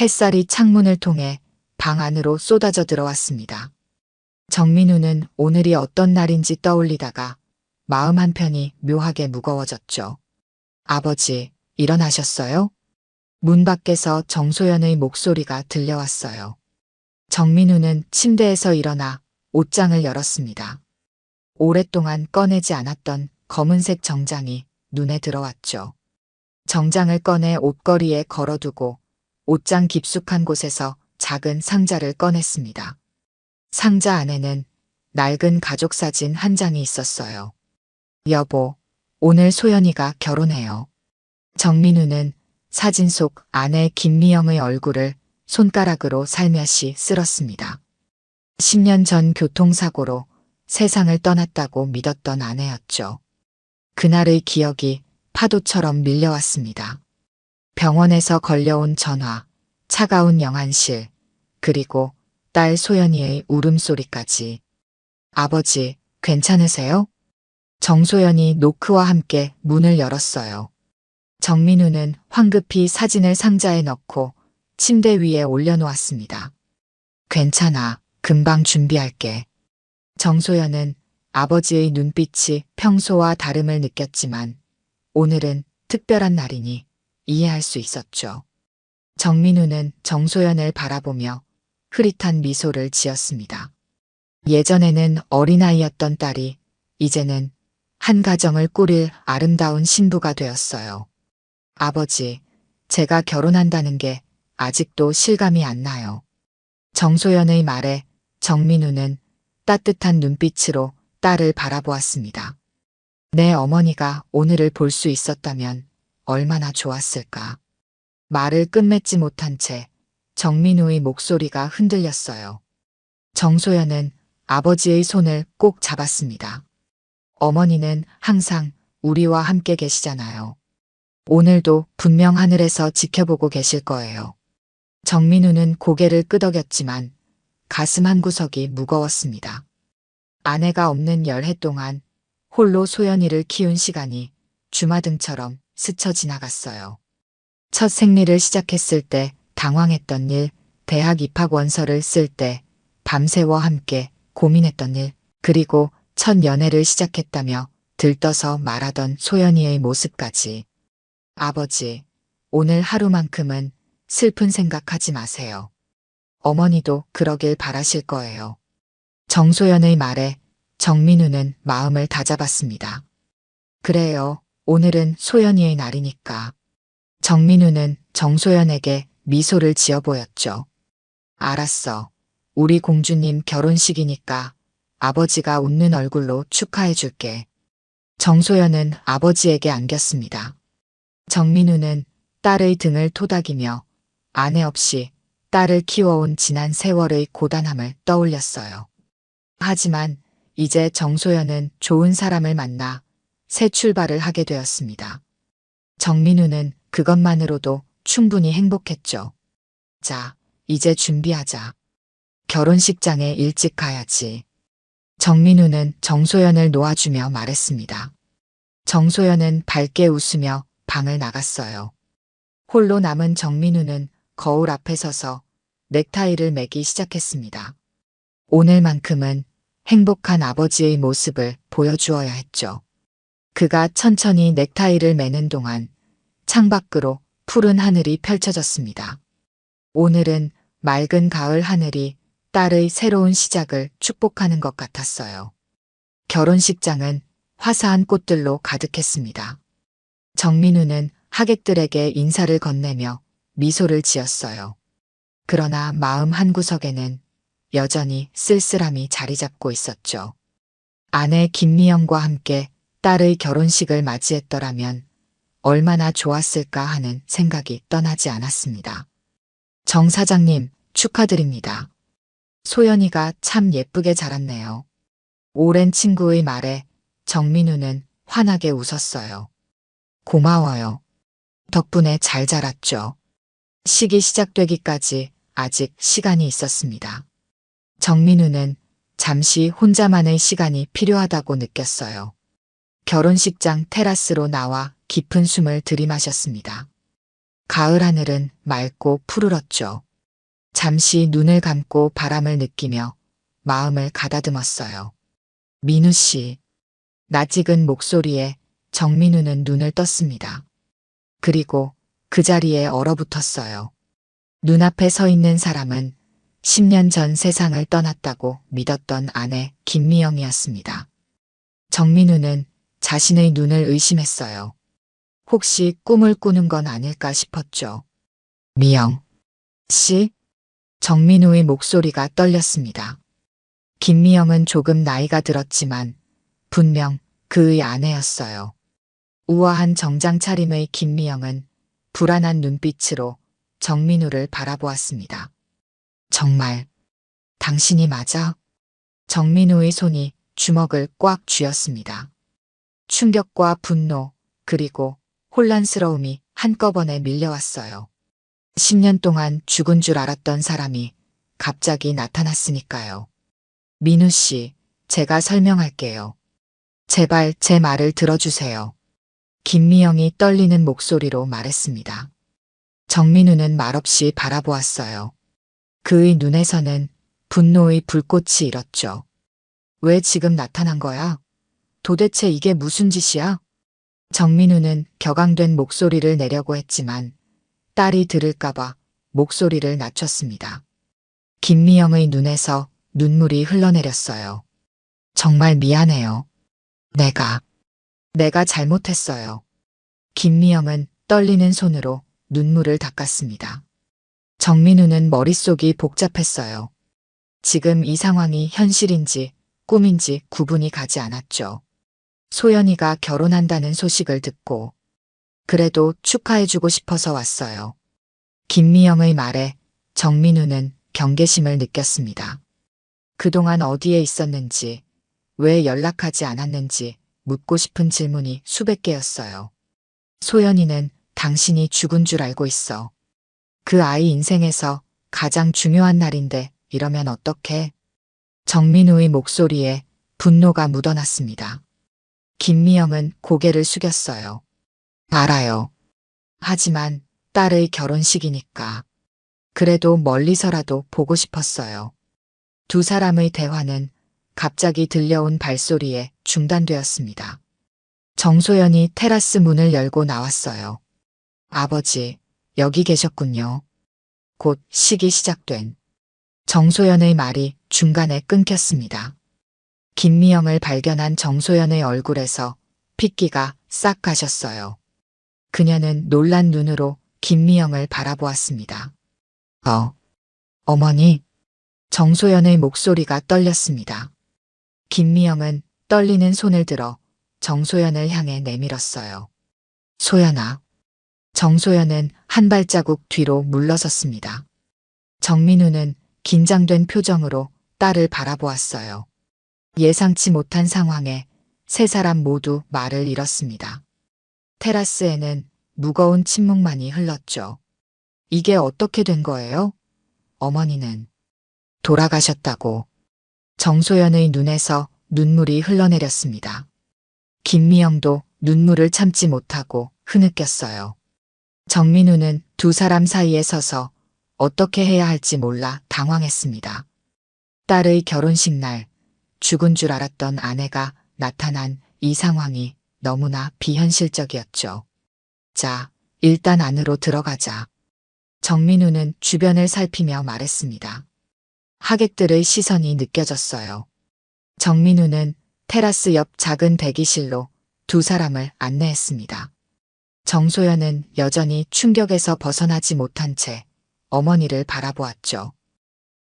햇살이 창문을 통해 방 안으로 쏟아져 들어왔습니다. 정민우는 오늘이 어떤 날인지 떠올리다가 마음 한편이 묘하게 무거워졌죠. 아버지, 일어나셨어요? 문 밖에서 정소연의 목소리가 들려왔어요. 정민우는 침대에서 일어나 옷장을 열었습니다. 오랫동안 꺼내지 않았던 검은색 정장이 눈에 들어왔죠. 정장을 꺼내 옷걸이에 걸어두고 옷장 깊숙한 곳에서 작은 상자를 꺼냈습니다. 상자 안에는 낡은 가족 사진 한 장이 있었어요. 여보, 오늘 소연이가 결혼해요. 정민우는 사진 속 아내 김미영의 얼굴을 손가락으로 살며시 쓸었습니다. 10년 전 교통사고로 세상을 떠났다고 믿었던 아내였죠. 그날의 기억이 파도처럼 밀려왔습니다. 병원에서 걸려온 전화, 차가운 영안실, 그리고 딸 소연이의 울음소리까지. 아버지, 괜찮으세요? 정소연이 노크와 함께 문을 열었어요. 정민우는 황급히 사진을 상자에 넣고 침대 위에 올려놓았습니다. 괜찮아, 금방 준비할게. 정소연은 아버지의 눈빛이 평소와 다름을 느꼈지만 오늘은 특별한 날이니 이해할 수 있었죠. 정민우는 정소연을 바라보며 흐릿한 미소를 지었습니다. 예전에는 어린아이였던 딸이 이제는 한 가정을 꾸릴 아름다운 신부가 되었어요. 아버지, 제가 결혼한다는 게 아직도 실감이 안 나요. 정소연의 말에 정민우는 따뜻한 눈빛으로 딸을 바라보았습니다. 내 어머니가 오늘을 볼 수 있었다면 얼마나 좋았을까. 말을 끝맺지 못한 채 정민우의 목소리가 흔들렸어요. 정소연은 아버지의 손을 꼭 잡았습니다. 어머니는 항상 우리와 함께 계시잖아요. 오늘도 분명 하늘에서 지켜보고 계실 거예요. 정민우는 고개를 끄덕였지만 가슴 한구석이 무거웠습니다. 아내가 없는 열해 동안 홀로 소연이를 키운 시간이 주마등처럼 스쳐 지나갔어요. 첫 생리를 시작했을 때 당황했던 일, 대학 입학 원서를 쓸 때 밤새워 함께 고민했던 일, 그리고 첫 연애를 시작했다며 들떠서 말하던 소연이의 모습까지. 아버지, 오늘 하루만큼은 슬픈 생각하지 마세요. 어머니도 그러길 바라실 거예요. 정소연의 말에 정민우는 마음을 다잡았습니다. 그래요, 오늘은 소연이의 날이니까. 정민우는 정소연에게 미소를 지어 보였죠. 알았어. 우리 공주님 결혼식이니까 아버지가 웃는 얼굴로 축하해 줄게. 정소연은 아버지에게 안겼습니다. 정민우는 딸의 등을 토닥이며 아내 없이 딸을 키워온 지난 세월의 고단함을 떠올렸어요. 하지만 이제 정소연은 좋은 사람을 만나 새 출발을 하게 되었습니다. 정민우는 그것만으로도 충분히 행복했죠. 자, 이제 준비하자. 결혼식장에 일찍 가야지. 정민우는 정소연을 놓아주며 말했습니다. 정소연은 밝게 웃으며 방을 나갔어요. 홀로 남은 정민우는 거울 앞에 서서 넥타이를 매기 시작했습니다. 오늘만큼은 행복한 아버지의 모습을 보여주어야 했죠. 그가 천천히 넥타이를 매는 동안 창밖으로 푸른 하늘이 펼쳐졌습니다. 오늘은 맑은 가을 하늘이 딸의 새로운 시작을 축복하는 것 같았어요. 결혼식장은 화사한 꽃들로 가득했습니다. 정민우는 하객들에게 인사를 건네며 미소를 지었어요. 그러나 마음 한구석에는 여전히 쓸쓸함이 자리 잡고 있었죠. 아내 김미영과 함께 딸의 결혼식을 맞이했더라면 얼마나 좋았을까 하는 생각이 떠나지 않았습니다. 정 사장님, 축하드립니다. 소연이가 참 예쁘게 자랐네요. 오랜 친구의 말에 정민우는 환하게 웃었어요. 고마워요. 덕분에 잘 자랐죠. 식이 시작되기까지 아직 시간이 있었습니다. 정민우는 잠시 혼자만의 시간이 필요하다고 느꼈어요. 결혼식장 테라스로 나와 깊은 숨을 들이마셨습니다. 가을 하늘은 맑고 푸르렀죠. 잠시 눈을 감고 바람을 느끼며 마음을 가다듬었어요. 민우 씨. 낯익은 목소리에 정민우는 눈을 떴습니다. 그리고 그 자리에 얼어붙었어요. 눈앞에 서 있는 사람은 10년 전 세상을 떠났다고 믿었던 아내 김미영이었습니다. 정민우는 자신의 눈을 의심했어요. 혹시 꿈을 꾸는 건 아닐까 싶었죠. 미영 씨? 정민우의 목소리가 떨렸습니다. 김미영은 조금 나이가 들었지만 분명 그의 아내였어요. 우아한 정장 차림의 김미영은 불안한 눈빛으로 정민우를 바라보았습니다. 정말 당신이 맞아? 정민우의 손이 주먹을 꽉 쥐었습니다. 충격과 분노 그리고 혼란스러움이 한꺼번에 밀려왔어요. 10년 동안 죽은 줄 알았던 사람이 갑자기 나타났으니까요. 민우 씨, 제가 설명할게요. 제발 제 말을 들어주세요. 김미영이 떨리는 목소리로 말했습니다. 정민우는 말없이 바라보았어요. 그의 눈에서는 분노의 불꽃이 일었죠. 왜 지금 나타난 거야? 도대체 이게 무슨 짓이야? 정민우는 격앙된 목소리를 내려고 했지만 딸이 들을까봐 목소리를 낮췄습니다. 김미영의 눈에서 눈물이 흘러내렸어요. 정말 미안해요. 내가 잘못했어요. 김미영은 떨리는 손으로 눈물을 닦았습니다. 정민우는 머릿속이 복잡했어요. 지금 이 상황이 현실인지 꿈인지 구분이 가지 않았죠. 소연이가 결혼한다는 소식을 듣고 그래도 축하해주고 싶어서 왔어요. 김미영의 말에 정민우는 경계심을 느꼈습니다. 그동안 어디에 있었는지, 왜 연락하지 않았는지 묻고 싶은 질문이 수백 개였어요. 소연이는 당신이 죽은 줄 알고 있어. 그 아이 인생에서 가장 중요한 날인데 이러면 어떡해? 정민우의 목소리에 분노가 묻어났습니다. 김미영은 고개를 숙였어요. 알아요. 하지만 딸의 결혼식이니까. 그래도 멀리서라도 보고 싶었어요. 두 사람의 대화는 갑자기 들려온 발소리에 중단되었습니다. 정소연이 테라스 문을 열고 나왔어요. 아버지, 여기 계셨군요. 곧 식이 시작된. 정소연의 말이 중간에 끊겼습니다. 김미영을 발견한 정소연의 얼굴에서 핏기가 싹 가셨어요. 그녀는 놀란 눈으로 김미영을 바라보았습니다. 어머니. 정소연의 목소리가 떨렸습니다. 김미영은 떨리는 손을 들어 정소연을 향해 내밀었어요. 소연아. 정소연은 한 발자국 뒤로 물러섰습니다. 정민우는 긴장된 표정으로 딸을 바라보았어요. 예상치 못한 상황에 세 사람 모두 말을 잃었습니다. 테라스에는 무거운 침묵만이 흘렀죠. 이게 어떻게 된 거예요? 어머니는 돌아가셨다고. 정소연의 눈에서 눈물이 흘러내렸습니다. 김미영도 눈물을 참지 못하고 흐느꼈어요. 정민우는 두 사람 사이에 서서 어떻게 해야 할지 몰라 당황했습니다. 딸의 결혼식 날 죽은 줄 알았던 아내가 나타난 이 상황이 너무나 비현실적이었죠. 자, 일단 안으로 들어가자. 정민우는 주변을 살피며 말했습니다. 하객들의 시선이 느껴졌어요. 정민우는 테라스 옆 작은 대기실로 두 사람을 안내했습니다. 정소연은 여전히 충격에서 벗어나지 못한 채 어머니를 바라보았죠.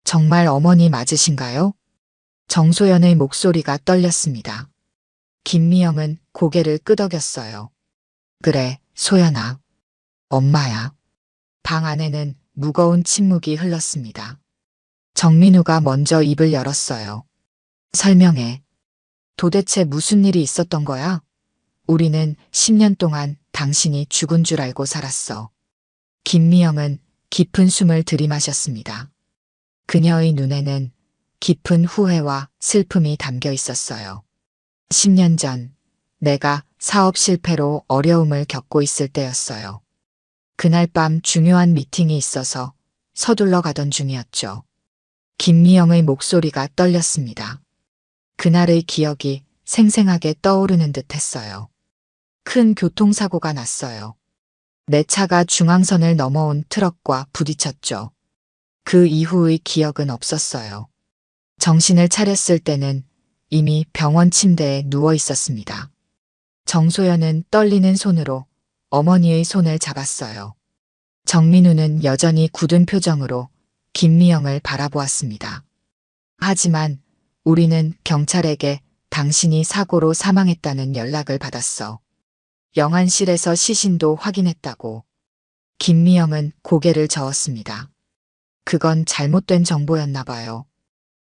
정말 어머니 맞으신가요? 정소연의 목소리가 떨렸습니다. 김미영은 고개를 끄덕였어요. 그래, 소연아. 엄마야. 방 안에는 무거운 침묵이 흘렀습니다. 정민우가 먼저 입을 열었어요. 설명해. 도대체 무슨 일이 있었던 거야? 우리는 10년 동안 당신이 죽은 줄 알고 살았어. 김미영은 깊은 숨을 들이마셨습니다. 그녀의 눈에는 깊은 후회와 슬픔이 담겨 있었어요. 10년 전 내가 사업 실패로 어려움을 겪고 있을 때였어요. 그날 밤 중요한 미팅이 있어서 서둘러 가던 중이었죠. 김미영의 목소리가 떨렸습니다. 그날의 기억이 생생하게 떠오르는 듯 했어요. 큰 교통사고가 났어요. 내 차가 중앙선을 넘어온 트럭과 부딪혔죠. 그 이후의 기억은 없었어요. 정신을 차렸을 때는 이미 병원 침대에 누워 있었습니다. 정소연은 떨리는 손으로 어머니의 손을 잡았어요. 정민우는 여전히 굳은 표정으로 김미영을 바라보았습니다. 하지만 우리는 경찰에게 당신이 사고로 사망했다는 연락을 받았어. 영안실에서 시신도 확인했다고. 김미영은 고개를 저었습니다. 그건 잘못된 정보였나 봐요.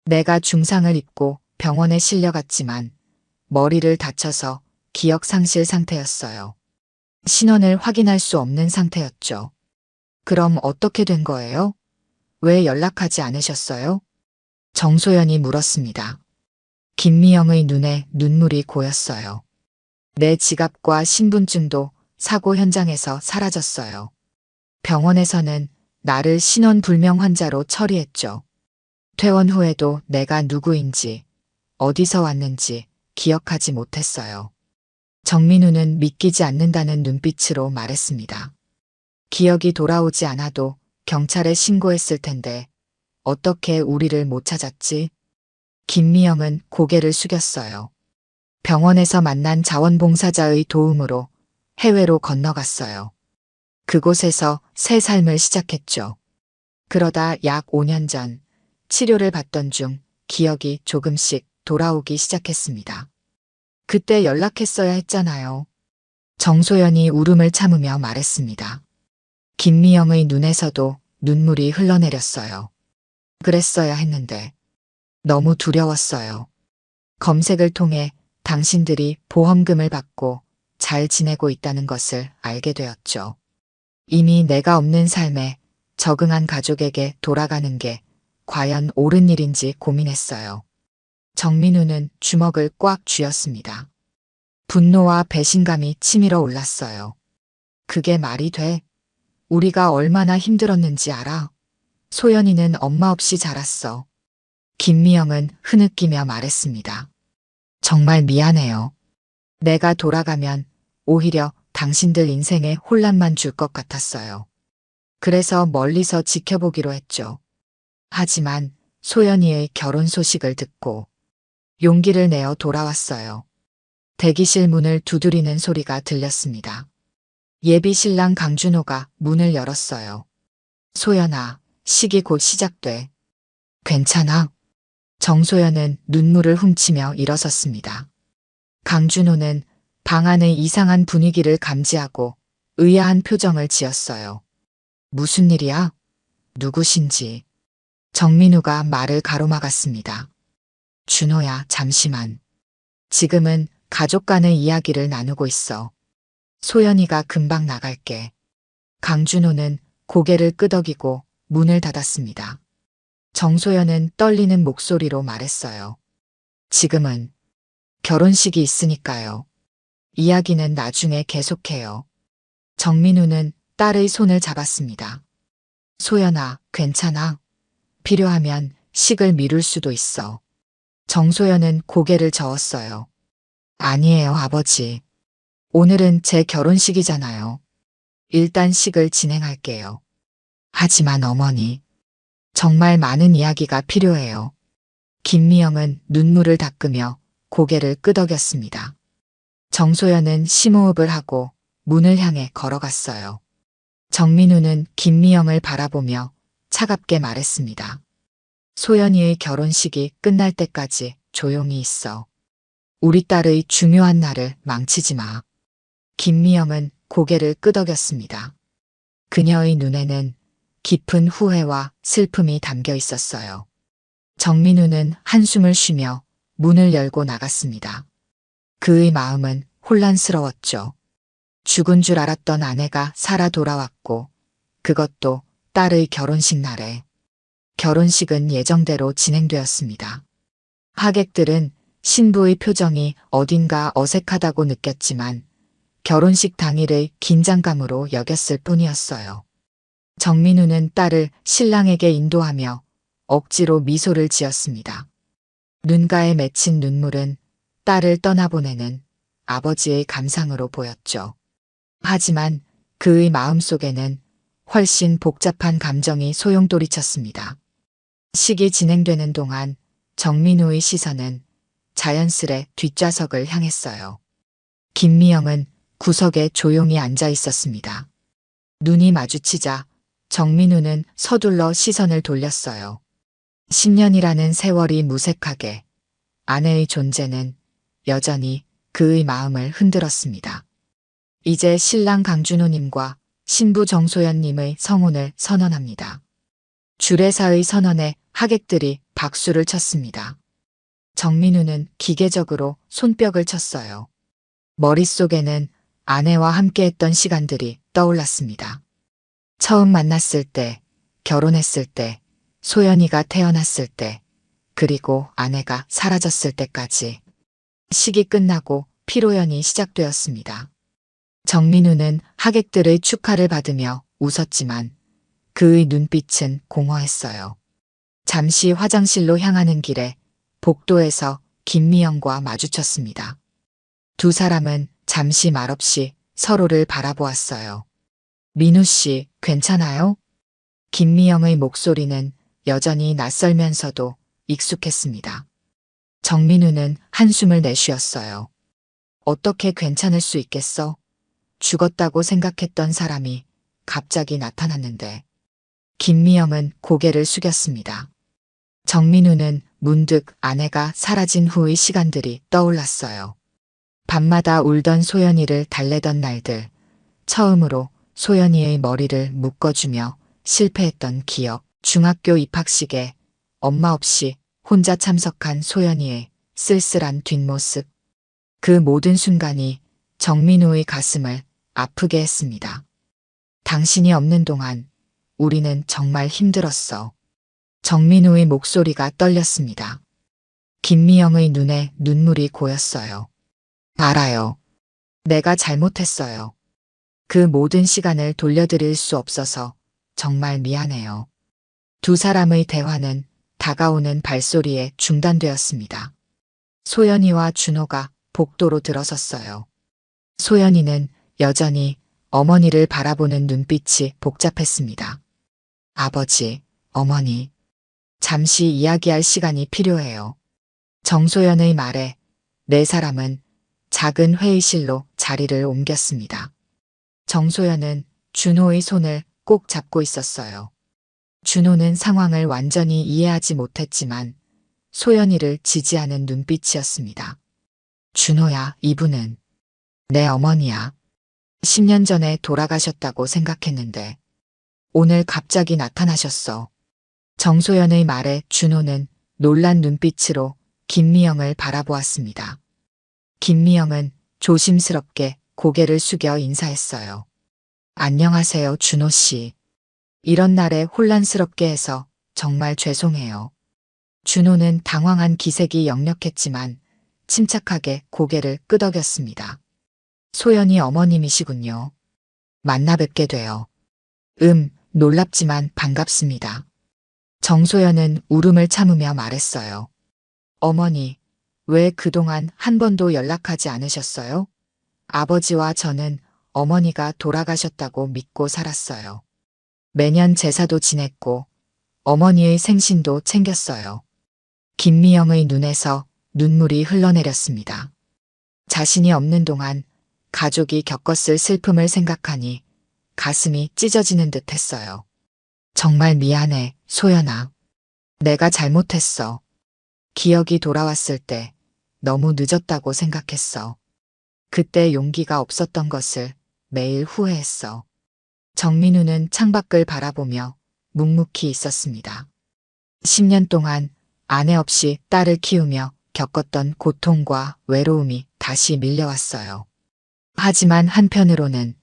내가 중상을 입고 병원에 실려갔지만 머리를 다쳐서 기억 상실 상태였어요. 신원을 확인할 수 없는 상태였죠. 그럼 어떻게 된 거예요? 왜 연락하지 않으셨어요? 정소연이 물었습니다. 김미영의 눈에 눈물이 고였어요. 내 지갑과 신분증도 사고 현장에서 사라졌어요. 병원에서는 나를 신원불명 환자로 처리했죠. 퇴원 후에도 내가 누구인지, 어디서 왔는지 기억하지 못했어요. 정민우는 믿기지 않는다는 눈빛으로 말했습니다. 기억이 돌아오지 않아도 경찰에 신고했을 텐데 어떻게 우리를 못 찾았지? 김미영은 고개를 숙였어요. 병원에서 만난 자원봉사자의 도움으로 해외로 건너갔어요. 그곳에서 새 삶을 시작했죠. 그러다 약 5년 전 치료를 받던 중 기억이 조금씩 돌아오기 시작했습니다. 그때 연락했어야 했잖아요. 정소연이 울음을 참으며 말했습니다. 김미영의 눈에서도 눈물이 흘러내렸어요. 그랬어야 했는데 너무 두려웠어요. 검색을 통해 당신들이 보험금을 받고 잘 지내고 있다는 것을 알게 되었죠. 이미 내가 없는 삶에 적응한 가족에게 돌아가는 게 과연 옳은 일인지 고민했어요. 정민우는 주먹을 꽉 쥐었습니다. 분노와 배신감이 치밀어 올랐어요. 그게 말이 돼? 우리가 얼마나 힘들었는지 알아? 소연이는 엄마 없이 자랐어. 김미영은 흐느끼며 말했습니다. 정말 미안해요. 내가 돌아가면 오히려 당신들 인생에 혼란만 줄 것 같았어요. 그래서 멀리서 지켜보기로 했죠. 하지만 소연이의 결혼 소식을 듣고 용기를 내어 돌아왔어요. 대기실 문을 두드리는 소리가 들렸습니다. 예비 신랑 강준호가 문을 열었어요. 소연아, 식이 곧 시작돼. 괜찮아? 정소연은 눈물을 훔치며 일어섰습니다. 강준호는 방 안의 이상한 분위기를 감지하고 의아한 표정을 지었어요. 무슨 일이야? 누구신지. 정민우가 말을 가로막았습니다. 준호야, 잠시만. 지금은 가족 간의 이야기를 나누고 있어. 소연이가 금방 나갈게. 강준호는 고개를 끄덕이고 문을 닫았습니다. 정소연은 떨리는 목소리로 말했어요. 지금은 결혼식이 있으니까요. 이야기는 나중에 계속해요. 정민우는 딸의 손을 잡았습니다. 소연아, 괜찮아? 필요하면 식을 미룰 수도 있어. 정소연은 고개를 저었어요. 아니에요, 아버지. 오늘은 제 결혼식이잖아요. 일단 식을 진행할게요. 하지만 어머니, 정말 많은 이야기가 필요해요. 김미영은 눈물을 닦으며 고개를 끄덕였습니다. 정소연은 심호흡을 하고 문을 향해 걸어갔어요. 정민우는 김미영을 바라보며 차갑게 말했습니다. 소연이의 결혼식이 끝날 때까지 조용히 있어. 우리 딸의 중요한 날을 망치지 마. 김미영은 고개를 끄덕였습니다. 그녀의 눈에는 깊은 후회와 슬픔이 담겨 있었어요. 정민우는 한숨을 쉬며 문을 열고 나갔습니다. 그의 마음은 혼란스러웠죠. 죽은 줄 알았던 아내가 살아 돌아왔고 그것도 딸의 결혼식 날에. 결혼식은 예정대로 진행되었습니다. 하객들은 신부의 표정이 어딘가 어색하다고 느꼈지만 결혼식 당일의 긴장감으로 여겼을 뿐이었어요. 정민우는 딸을 신랑에게 인도하며 억지로 미소를 지었습니다. 눈가에 맺힌 눈물은 딸을 떠나보내는 아버지의 감상으로 보였죠. 하지만 그의 마음속에는 훨씬 복잡한 감정이 소용돌이쳤습니다. 식이 진행되는 동안 정민우의 시선은 자연스레 뒷좌석을 향했어요. 김미영은 구석에 조용히 앉아 있었습니다. 눈이 마주치자 정민우는 서둘러 시선을 돌렸어요. 10년이라는 세월이 무색하게 아내의 존재는 여전히 그의 마음을 흔들었습니다. 이제 신랑 강준호님과 신부 정소연님의 성혼을 선언합니다. 주례사의 선언에 하객들이 박수를 쳤습니다. 정민우는 기계적으로 손뼉을 쳤어요. 머릿속에는 아내와 함께했던 시간들이 떠올랐습니다. 처음 만났을 때, 결혼했을 때, 소연이가 태어났을 때, 그리고 아내가 사라졌을 때까지. 식이 끝나고 피로연이 시작되었습니다. 정민우는 하객들의 축하를 받으며 웃었지만 그의 눈빛은 공허했어요. 잠시 화장실로 향하는 길에 복도에서 김미영과 마주쳤습니다. 두 사람은 잠시 말없이 서로를 바라보았어요. 민우 씨, 괜찮아요? 김미영의 목소리는 여전히 낯설면서도 익숙했습니다. 정민우는 한숨을 내쉬었어요. 어떻게 괜찮을 수 있겠어? 죽었다고 생각했던 사람이 갑자기 나타났는데. 김미영은 고개를 숙였습니다. 정민우는 문득 아내가 사라진 후의 시간들이 떠올랐어요. 밤마다 울던 소연이를 달래던 날들, 처음으로 소연이의 머리를 묶어주며 실패했던 기억, 중학교 입학식에 엄마 없이 혼자 참석한 소연이의 쓸쓸한 뒷모습. 그 모든 순간이 정민우의 가슴을 아프게 했습니다. 당신이 없는 동안 우리는 정말 힘들었어. 정민우의 목소리가 떨렸습니다. 김미영의 눈에 눈물이 고였어요. 알아요. 내가 잘못했어요. 그 모든 시간을 돌려드릴 수 없어서 정말 미안해요. 두 사람의 대화는 다가오는 발소리에 중단되었습니다. 소연이와 준호가 복도로 들어섰어요. 소연이는 여전히 어머니를 바라보는 눈빛이 복잡했습니다. 아버지, 어머니, 잠시 이야기할 시간이 필요해요. 정소연의 말에 네 사람은 작은 회의실로 자리를 옮겼습니다. 정소연은 준호의 손을 꼭 잡고 있었어요. 준호는 상황을 완전히 이해하지 못했지만 소연이를 지지하는 눈빛이었습니다. 준호야, 이분은 내 어머니야. 10년 전에 돌아가셨다고 생각했는데 오늘 갑자기 나타나셨어. 정소연의 말에 준호는 놀란 눈빛으로 김미영을 바라보았습니다. 김미영은 조심스럽게 고개를 숙여 인사했어요. 안녕하세요, 준호 씨. 이런 날에 혼란스럽게 해서 정말 죄송해요. 준호는 당황한 기색이 역력했지만 침착하게 고개를 끄덕였습니다. 소연이 어머님이시군요. 만나 뵙게 돼요. 놀랍지만 반갑습니다. 정소연은 울음을 참으며 말했어요. 어머니, 왜 그동안 한 번도 연락하지 않으셨어요? 아버지와 저는 어머니가 돌아가셨다고 믿고 살았어요. 매년 제사도 지냈고 어머니의 생신도 챙겼어요. 김미영의 눈에서 눈물이 흘러내렸습니다. 자신이 없는 동안 가족이 겪었을 슬픔을 생각하니 가슴이 찢어지는 듯 했어요. 정말 미안해, 소연아. 내가 잘못했어. 기억이 돌아왔을 때 너무 늦었다고 생각했어. 그때 용기가 없었던 것을 매일 후회했어. 정민우는 창밖을 바라보며 묵묵히 있었습니다. 10년 동안 아내 없이 딸을 키우며 겪었던 고통과 외로움이 다시 밀려왔어요. 하지만 한편으로는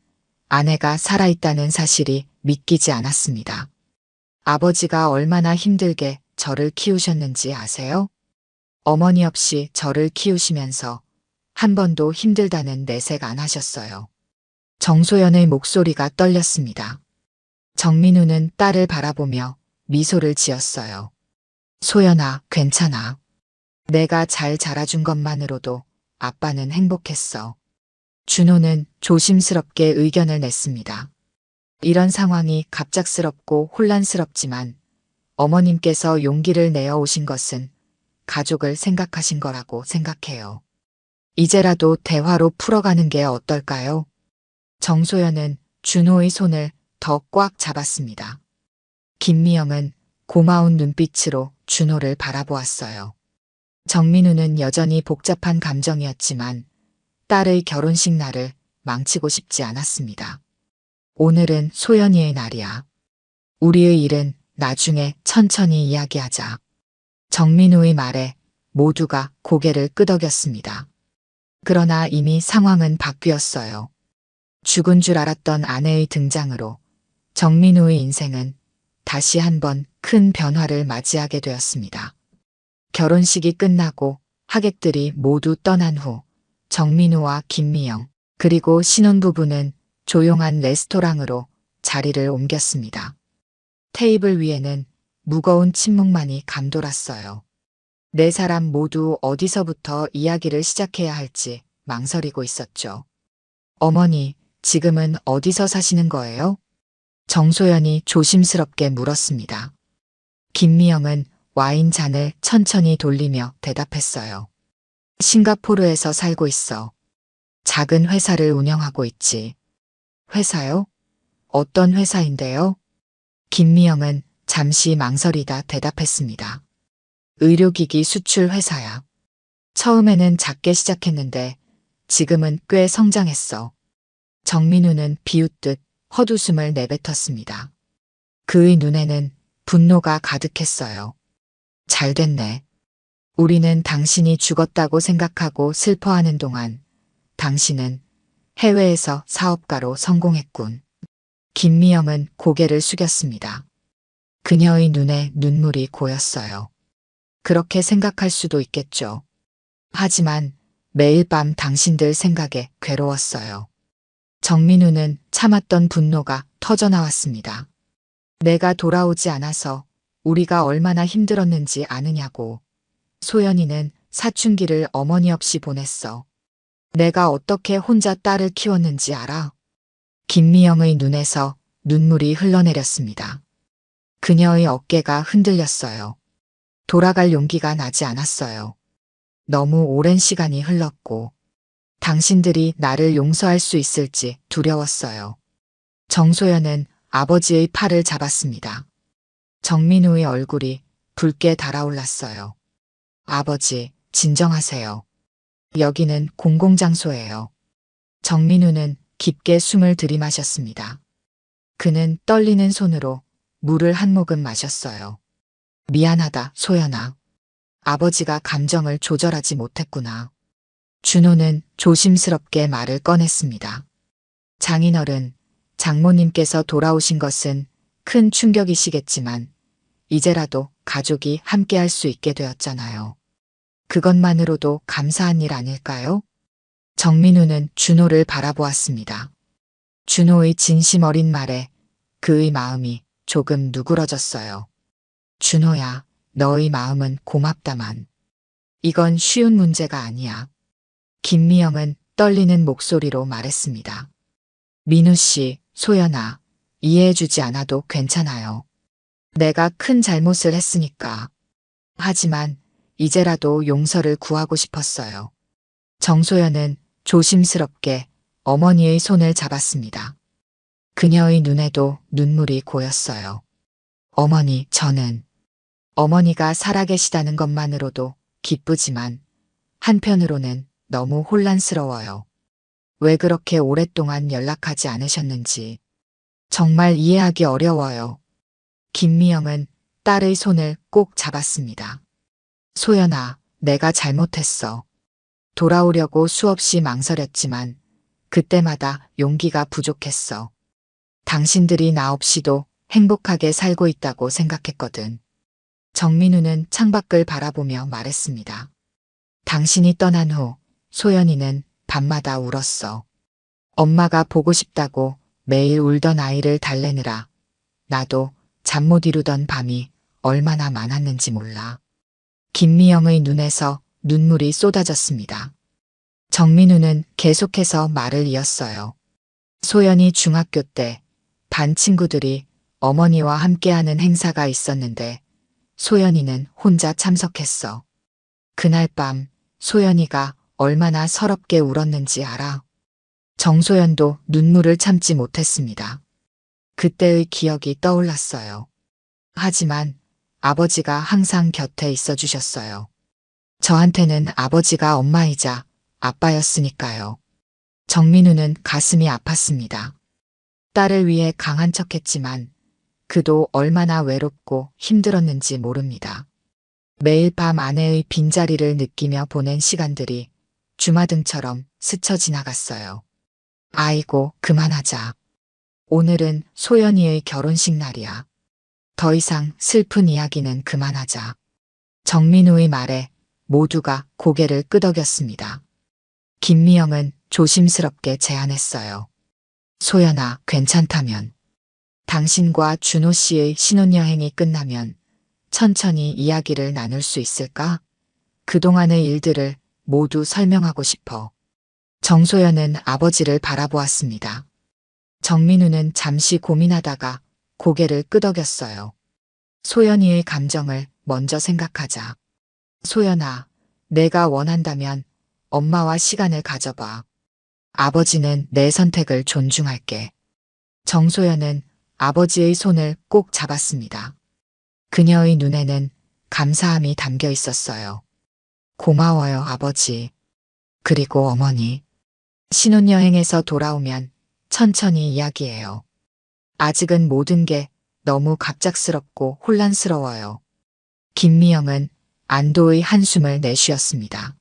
아내가 살아있다는 사실이 믿기지 않았습니다. 아버지가 얼마나 힘들게 저를 키우셨는지 아세요? 어머니 없이 저를 키우시면서 한 번도 힘들다는 내색 안 하셨어요. 정소연의 목소리가 떨렸습니다. 정민우는 딸을 바라보며 미소를 지었어요. 소연아, 괜찮아. 내가 잘 자라준 것만으로도 아빠는 행복했어. 준호는 조심스럽게 의견을 냈습니다. 이런 상황이 갑작스럽고 혼란스럽지만 어머님께서 용기를 내어 오신 것은 가족을 생각하신 거라고 생각해요. 이제라도 대화로 풀어가는 게 어떨까요? 정소연은 준호의 손을 더 꽉 잡았습니다. 김미영은 고마운 눈빛으로 준호를 바라보았어요. 정민우는 여전히 복잡한 감정이었지만 딸의 결혼식 날을 망치고 싶지 않았습니다. 오늘은 소연이의 날이야. 우리의 일은 나중에 천천히 이야기하자. 정민우의 말에 모두가 고개를 끄덕였습니다. 그러나 이미 상황은 바뀌었어요. 죽은 줄 알았던 아내의 등장으로 정민우의 인생은 다시 한번 큰 변화를 맞이하게 되었습니다. 결혼식이 끝나고 하객들이 모두 떠난 후 정민우와 김미영 그리고 신혼부부는 조용한 레스토랑으로 자리를 옮겼습니다. 테이블 위에는 무거운 침묵만이 감돌았어요. 네 사람 모두 어디서부터 이야기를 시작해야 할지 망설이고 있었죠. 어머니, 지금은 어디서 사시는 거예요? 정소연이 조심스럽게 물었습니다. 김미영은 와인 잔을 천천히 돌리며 대답했어요. 싱가포르에서 살고 있어. 작은 회사를 운영하고 있지. 회사요? 어떤 회사인데요? 김미영은 잠시 망설이다 대답했습니다. 의료기기 수출 회사야. 처음에는 작게 시작했는데 지금은 꽤 성장했어. 정민우는 비웃듯 헛웃음을 내뱉었습니다. 그의 눈에는 분노가 가득했어요. 잘 됐네. 우리는 당신이 죽었다고 생각하고 슬퍼하는 동안 당신은 해외에서 사업가로 성공했군. 김미영은 고개를 숙였습니다. 그녀의 눈에 눈물이 고였어요. 그렇게 생각할 수도 있겠죠. 하지만 매일 밤 당신들 생각에 괴로웠어요. 정민우는 참았던 분노가 터져나왔습니다. 내가 돌아오지 않아서 우리가 얼마나 힘들었는지 아느냐고. 소연이는 사춘기를 어머니 없이 보냈어. 내가 어떻게 혼자 딸을 키웠는지 알아? 김미영의 눈에서 눈물이 흘러내렸습니다. 그녀의 어깨가 흔들렸어요. 돌아갈 용기가 나지 않았어요. 너무 오랜 시간이 흘렀고 당신들이 나를 용서할 수 있을지 두려웠어요. 정소연은 아버지의 팔을 잡았습니다. 정민우의 얼굴이 붉게 달아올랐어요. 아버지, 진정하세요. 여기는 공공장소예요. 정민우는 깊게 숨을 들이마셨습니다. 그는 떨리는 손으로 물을 한 모금 마셨어요. 미안하다, 소연아. 아버지가 감정을 조절하지 못했구나. 준호는 조심스럽게 말을 꺼냈습니다. 장인어른, 장모님께서 돌아오신 것은 큰 충격이시겠지만 이제라도 가족이 함께할 수 있게 되었잖아요. 그것만으로도 감사한 일 아닐까요? 정민우는 준호를 바라보았습니다. 준호의 진심 어린 말에 그의 마음이 조금 누그러졌어요. 준호야, 너의 마음은 고맙다만 이건 쉬운 문제가 아니야. 김미영은 떨리는 목소리로 말했습니다. 민우 씨, 소연아, 이해해주지 않아도 괜찮아요. 내가 큰 잘못을 했으니까. 하지만 이제라도 용서를 구하고 싶었어요. 정소연은 조심스럽게 어머니의 손을 잡았습니다. 그녀의 눈에도 눈물이 고였어요. 어머니, 저는 어머니가 살아계시다는 것만으로도 기쁘지만 한편으로는 너무 혼란스러워요. 왜 그렇게 오랫동안 연락하지 않으셨는지 정말 이해하기 어려워요. 김미영은 딸의 손을 꼭 잡았습니다. 소연아, 내가 잘못했어. 돌아오려고 수없이 망설였지만 그때마다 용기가 부족했어. 당신들이 나 없이도 행복하게 살고 있다고 생각했거든. 정민우는 창밖을 바라보며 말했습니다. 당신이 떠난 후 소연이는 밤마다 울었어. 엄마가 보고 싶다고 매일 울던 아이를 달래느라 나도 잠 못 이루던 밤이 얼마나 많았는지 몰라. 김미영의 눈에서 눈물이 쏟아졌습니다. 정민우는 계속해서 말을 이었어요. 소연이 중학교 때 반 친구들이 어머니와 함께하는 행사가 있었는데 소연이는 혼자 참석했어. 그날 밤 소연이가 얼마나 서럽게 울었는지 알아? 정소연도 눈물을 참지 못했습니다. 그때의 기억이 떠올랐어요. 하지만 아버지가 항상 곁에 있어 주셨어요. 저한테는 아버지가 엄마이자 아빠였으니까요. 정민우는 가슴이 아팠습니다. 딸을 위해 강한 척했지만 그도 얼마나 외롭고 힘들었는지 모릅니다. 매일 밤 아내의 빈자리를 느끼며 보낸 시간들이 주마등처럼 스쳐 지나갔어요. 아이고, 그만하자. 오늘은 소연이의 결혼식 날이야. 더 이상 슬픈 이야기는 그만하자. 정민우의 말에 모두가 고개를 끄덕였습니다. 김미영은 조심스럽게 제안했어요. 소연아, 괜찮다면 당신과 준호 씨의 신혼여행이 끝나면 천천히 이야기를 나눌 수 있을까? 그동안의 일들을 모두 설명하고 싶어. 정소연은 아버지를 바라보았습니다. 정민우는 잠시 고민하다가 고개를 끄덕였어요. 소연이의 감정을 먼저 생각하자. 소연아, 내가 원한다면 엄마와 시간을 가져봐. 아버지는 내 선택을 존중할게. 정소연은 아버지의 손을 꼭 잡았습니다. 그녀의 눈에는 감사함이 담겨 있었어요. 고마워요, 아버지. 그리고 어머니. 신혼여행에서 돌아오면 천천히 이야기해요. 아직은 모든 게 너무 갑작스럽고 혼란스러워요. 김미영은 안도의 한숨을 내쉬었습니다.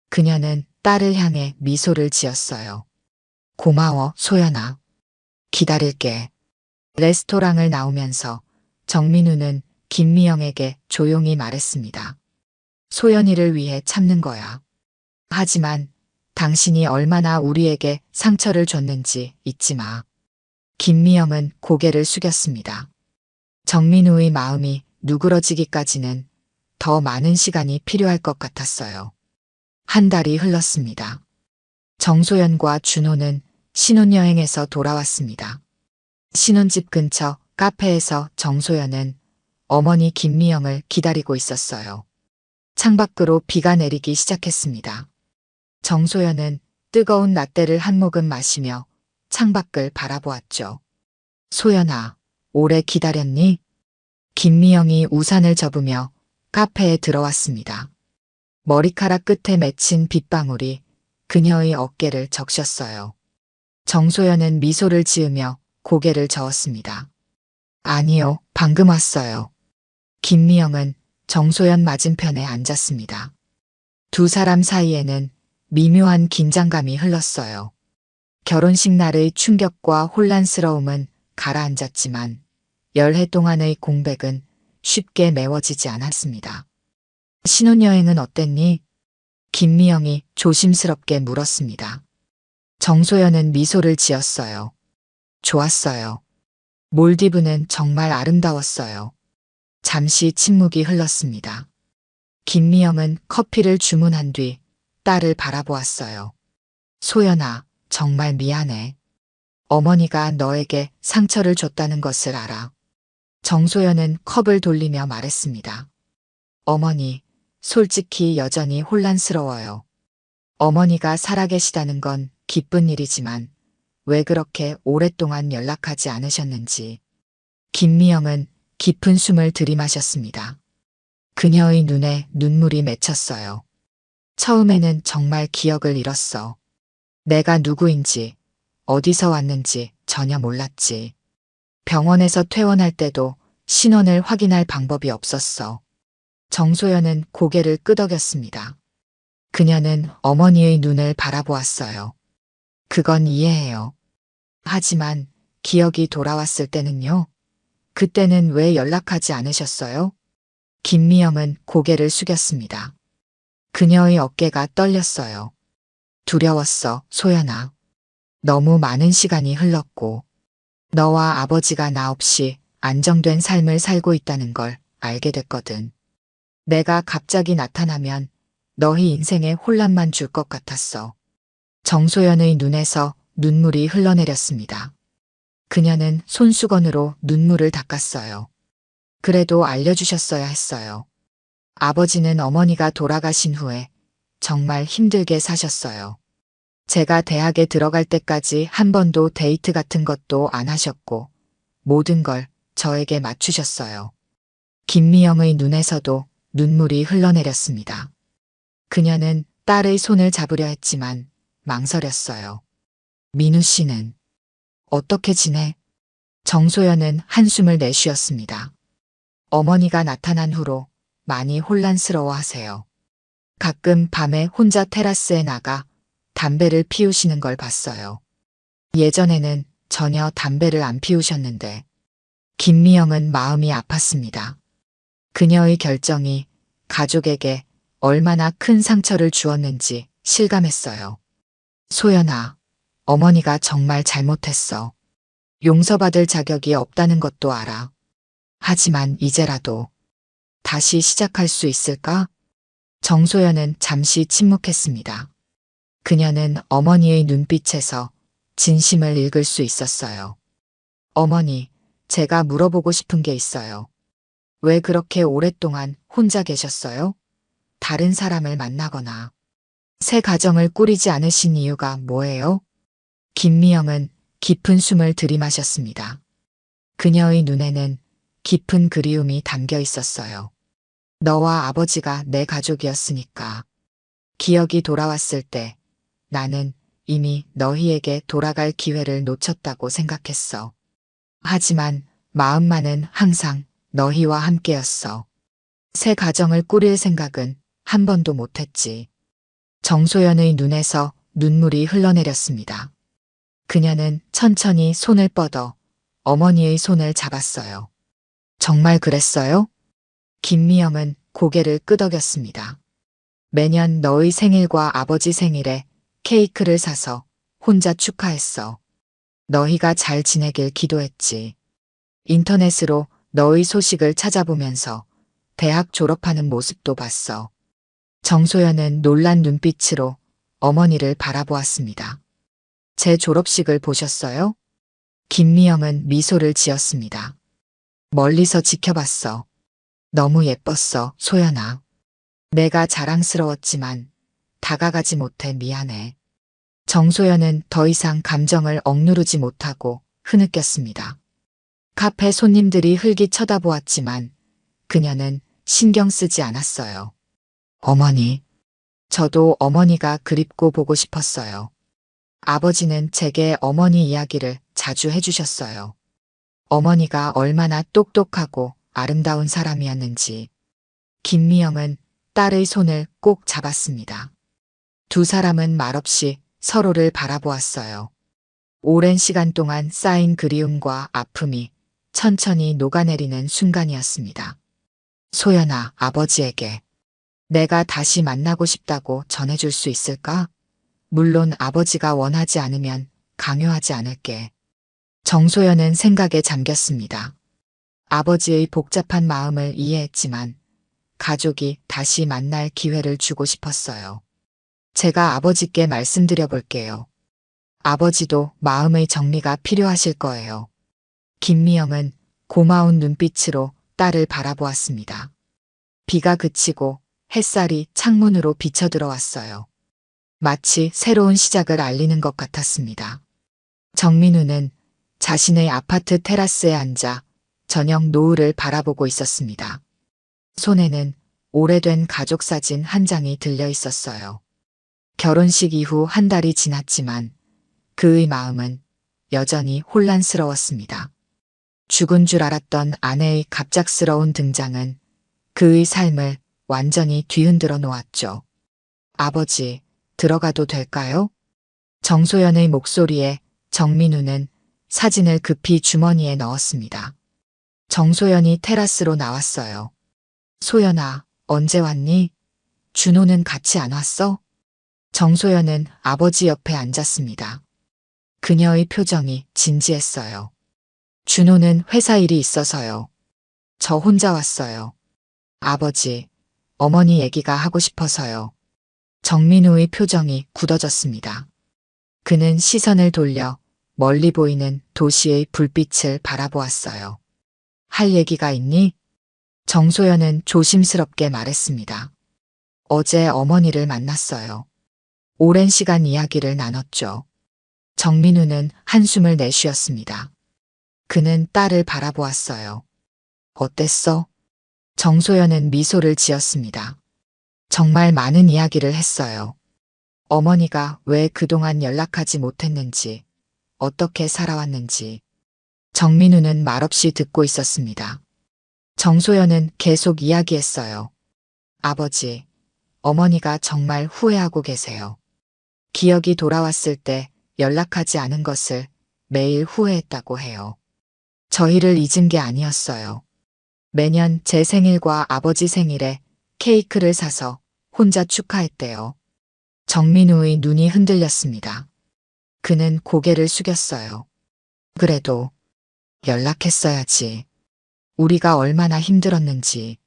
그녀는 딸을 향해 미소를 지었어요. 고마워, 소연아. 기다릴게. 레스토랑을 나오면서 정민우는 김미영에게 조용히 말했습니다. 소연이를 위해 참는 거야. 하지만 당신이 얼마나 우리에게 상처를 줬는지 잊지 마. 김미영은 고개를 숙였습니다. 정민우의 마음이 누그러지기까지는 더 많은 시간이 필요할 것 같았어요. 한 달이 흘렀습니다. 정소연과 준호는 신혼여행에서 돌아왔습니다. 신혼집 근처 카페에서 정소연은 어머니 김미영을 기다리고 있었어요. 창밖으로 비가 내리기 시작했습니다. 정소연은 뜨거운 라떼를 한 모금 마시며 창밖을 바라보았죠. 소연아, 오래 기다렸니? 김미영이 우산을 접으며 카페에 들어왔습니다. 머리카락 끝에 맺힌 빗방울이 그녀의 어깨를 적셨어요. 정소연은 미소를 지으며 고개를 저었습니다. 아니요, 방금 왔어요. 김미영은 정소연 맞은편에 앉았습니다. 두 사람 사이에는 미묘한 긴장감이 흘렀어요. 결혼식 날의 충격과 혼란스러움은 가라앉았지만 열해 동안의 공백은 쉽게 메워지지 않았습니다. 신혼여행은 어땠니? 김미영이 조심스럽게 물었습니다. 정소연은 미소를 지었어요. 좋았어요. 몰디브는 정말 아름다웠어요. 잠시 침묵이 흘렀습니다. 김미영은 커피를 주문한 뒤 딸을 바라보았어요. 소연아, 정말 미안해. 어머니가 너에게 상처를 줬다는 것을 알아. 정소연은 컵을 돌리며 말했습니다. 어머니, 솔직히 여전히 혼란스러워요. 어머니가 살아계시다는 건 기쁜 일이지만 왜 그렇게 오랫동안 연락하지 않으셨는지. 김미영은 깊은 숨을 들이마셨습니다. 그녀의 눈에 눈물이 맺혔어요. 처음에는 정말 기억을 잃었어. 내가 누구인지, 어디서 왔는지 전혀 몰랐지. 병원에서 퇴원할 때도 신원을 확인할 방법이 없었어. 정소연은 고개를 끄덕였습니다. 그녀는 어머니의 눈을 바라보았어요. 그건 이해해요. 하지만 기억이 돌아왔을 때는요? 그때는 왜 연락하지 않으셨어요? 김미영은 고개를 숙였습니다. 그녀의 어깨가 떨렸어요. 두려웠어, 소연아. 너무 많은 시간이 흘렀고 너와 아버지가 나 없이 안정된 삶을 살고 있다는 걸 알게 됐거든. 내가 갑자기 나타나면 너희 인생에 혼란만 줄 것 같았어. 정소연의 눈에서 눈물이 흘러내렸습니다. 그녀는 손수건으로 눈물을 닦았어요. 그래도 알려주셨어야 했어요. 아버지는 어머니가 돌아가신 후에 정말 힘들게 사셨어요. 제가 대학에 들어갈 때까지 한 번도 데이트 같은 것도 안 하셨고 모든 걸 저에게 맞추셨어요. 김미영의 눈에서도 눈물이 흘러내렸습니다. 그녀는 딸의 손을 잡으려 했지만 망설였어요. 민우 씨는 어떻게 지내? 정소연은 한숨을 내쉬었습니다. 어머니가 나타난 후로 많이 혼란스러워 하세요. 가끔 밤에 혼자 테라스에 나가 담배를 피우시는 걸 봤어요. 예전에는 전혀 담배를 안 피우셨는데 김미영은 마음이 아팠습니다. 그녀의 결정이 가족에게 얼마나 큰 상처를 주었는지 실감했어요. 소연아, 어머니가 정말 잘못했어. 용서받을 자격이 없다는 것도 알아. 하지만 이제라도 다시 시작할 수 있을까? 정소연은 잠시 침묵했습니다. 그녀는 어머니의 눈빛에서 진심을 읽을 수 있었어요. 어머니, 제가 물어보고 싶은 게 있어요. 왜 그렇게 오랫동안 혼자 계셨어요? 다른 사람을 만나거나 새 가정을 꾸리지 않으신 이유가 뭐예요? 김미영은 깊은 숨을 들이마셨습니다. 그녀의 눈에는 깊은 그리움이 담겨 있었어요. 너와 아버지가 내 가족이었으니까. 기억이 돌아왔을 때 나는 이미 너희에게 돌아갈 기회를 놓쳤다고 생각했어. 하지만 마음만은 항상 너희와 함께였어. 새 가정을 꾸릴 생각은 한 번도 못했지. 정소연의 눈에서 눈물이 흘러내렸습니다. 그녀는 천천히 손을 뻗어 어머니의 손을 잡았어요. 정말 그랬어요? 김미영은 고개를 끄덕였습니다. 매년 너의 생일과 아버지 생일에 케이크를 사서 혼자 축하했어. 너희가 잘 지내길 기도했지. 인터넷으로 너의 소식을 찾아보면서 대학 졸업하는 모습도 봤어. 정소연은 놀란 눈빛으로 어머니를 바라보았습니다. 제 졸업식을 보셨어요? 김미영은 미소를 지었습니다. 멀리서 지켜봤어. 너무 예뻤어, 소연아. 내가 자랑스러웠지만 다가가지 못해 미안해. 정소연은 더 이상 감정을 억누르지 못하고 흐느꼈습니다. 카페 손님들이 흘기 쳐다보았지만 그녀는 신경 쓰지 않았어요. 어머니, 저도 어머니가 그립고 보고 싶었어요. 아버지는 제게 어머니 이야기를 자주 해주셨어요. 어머니가 얼마나 똑똑하고 아름다운 사람이었는지. 김미영은 딸의 손을 꼭 잡았습니다. 두 사람은 말없이 서로를 바라보았어요. 오랜 시간 동안 쌓인 그리움과 아픔이 천천히 녹아내리는 순간이었습니다. 소연아, 아버지에게 내가 다시 만나고 싶다고 전해줄 수 있을까? 물론 아버지가 원하지 않으면 강요하지 않을게. 정소연은 생각에 잠겼습니다. 아버지의 복잡한 마음을 이해했지만 가족이 다시 만날 기회를 주고 싶었어요. 제가 아버지께 말씀드려 볼게요. 아버지도 마음의 정리가 필요하실 거예요. 김미영은 고마운 눈빛으로 딸을 바라보았습니다. 비가 그치고 햇살이 창문으로 비쳐 들어왔어요. 마치 새로운 시작을 알리는 것 같았습니다. 정민우는 자신의 아파트 테라스에 앉아 저녁 노을을 바라보고 있었습니다. 손에는 오래된 가족 사진 한 장이 들려 있었어요. 결혼식 이후 한 달이 지났지만 그의 마음은 여전히 혼란스러웠습니다. 죽은 줄 알았던 아내의 갑작스러운 등장은 그의 삶을 완전히 뒤흔들어 놓았죠. 아버지, 들어가도 될까요? 정소연의 목소리에 정민우는 사진을 급히 주머니에 넣었습니다. 정소연이 테라스로 나왔어요. 소연아, 언제 왔니? 준호는 같이 안 왔어? 정소연은 아버지 옆에 앉았습니다. 그녀의 표정이 진지했어요. 준호는 회사 일이 있어서요. 저 혼자 왔어요. 아버지, 어머니 얘기가 하고 싶어서요. 정민우의 표정이 굳어졌습니다. 그는 시선을 돌려 멀리 보이는 도시의 불빛을 바라보았어요. 할 얘기가 있니? 정소연은 조심스럽게 말했습니다. 어제 어머니를 만났어요. 오랜 시간 이야기를 나눴죠. 정민우는 한숨을 내쉬었습니다. 그는 딸을 바라보았어요. 어땠어? 정소연은 미소를 지었습니다. 정말 많은 이야기를 했어요. 어머니가 왜 그동안 연락하지 못했는지, 어떻게 살아왔는지. 정민우는 말없이 듣고 있었습니다. 정소연은 계속 이야기했어요. 아버지, 어머니가 정말 후회하고 계세요. 기억이 돌아왔을 때 연락하지 않은 것을 매일 후회했다고 해요. 저희를 잊은 게 아니었어요. 매년 제 생일과 아버지 생일에 케이크를 사서 혼자 축하했대요. 정민우의 눈이 흔들렸습니다. 그는 고개를 숙였어요. 그래도 연락했어야지. 우리가 얼마나 힘들었는지.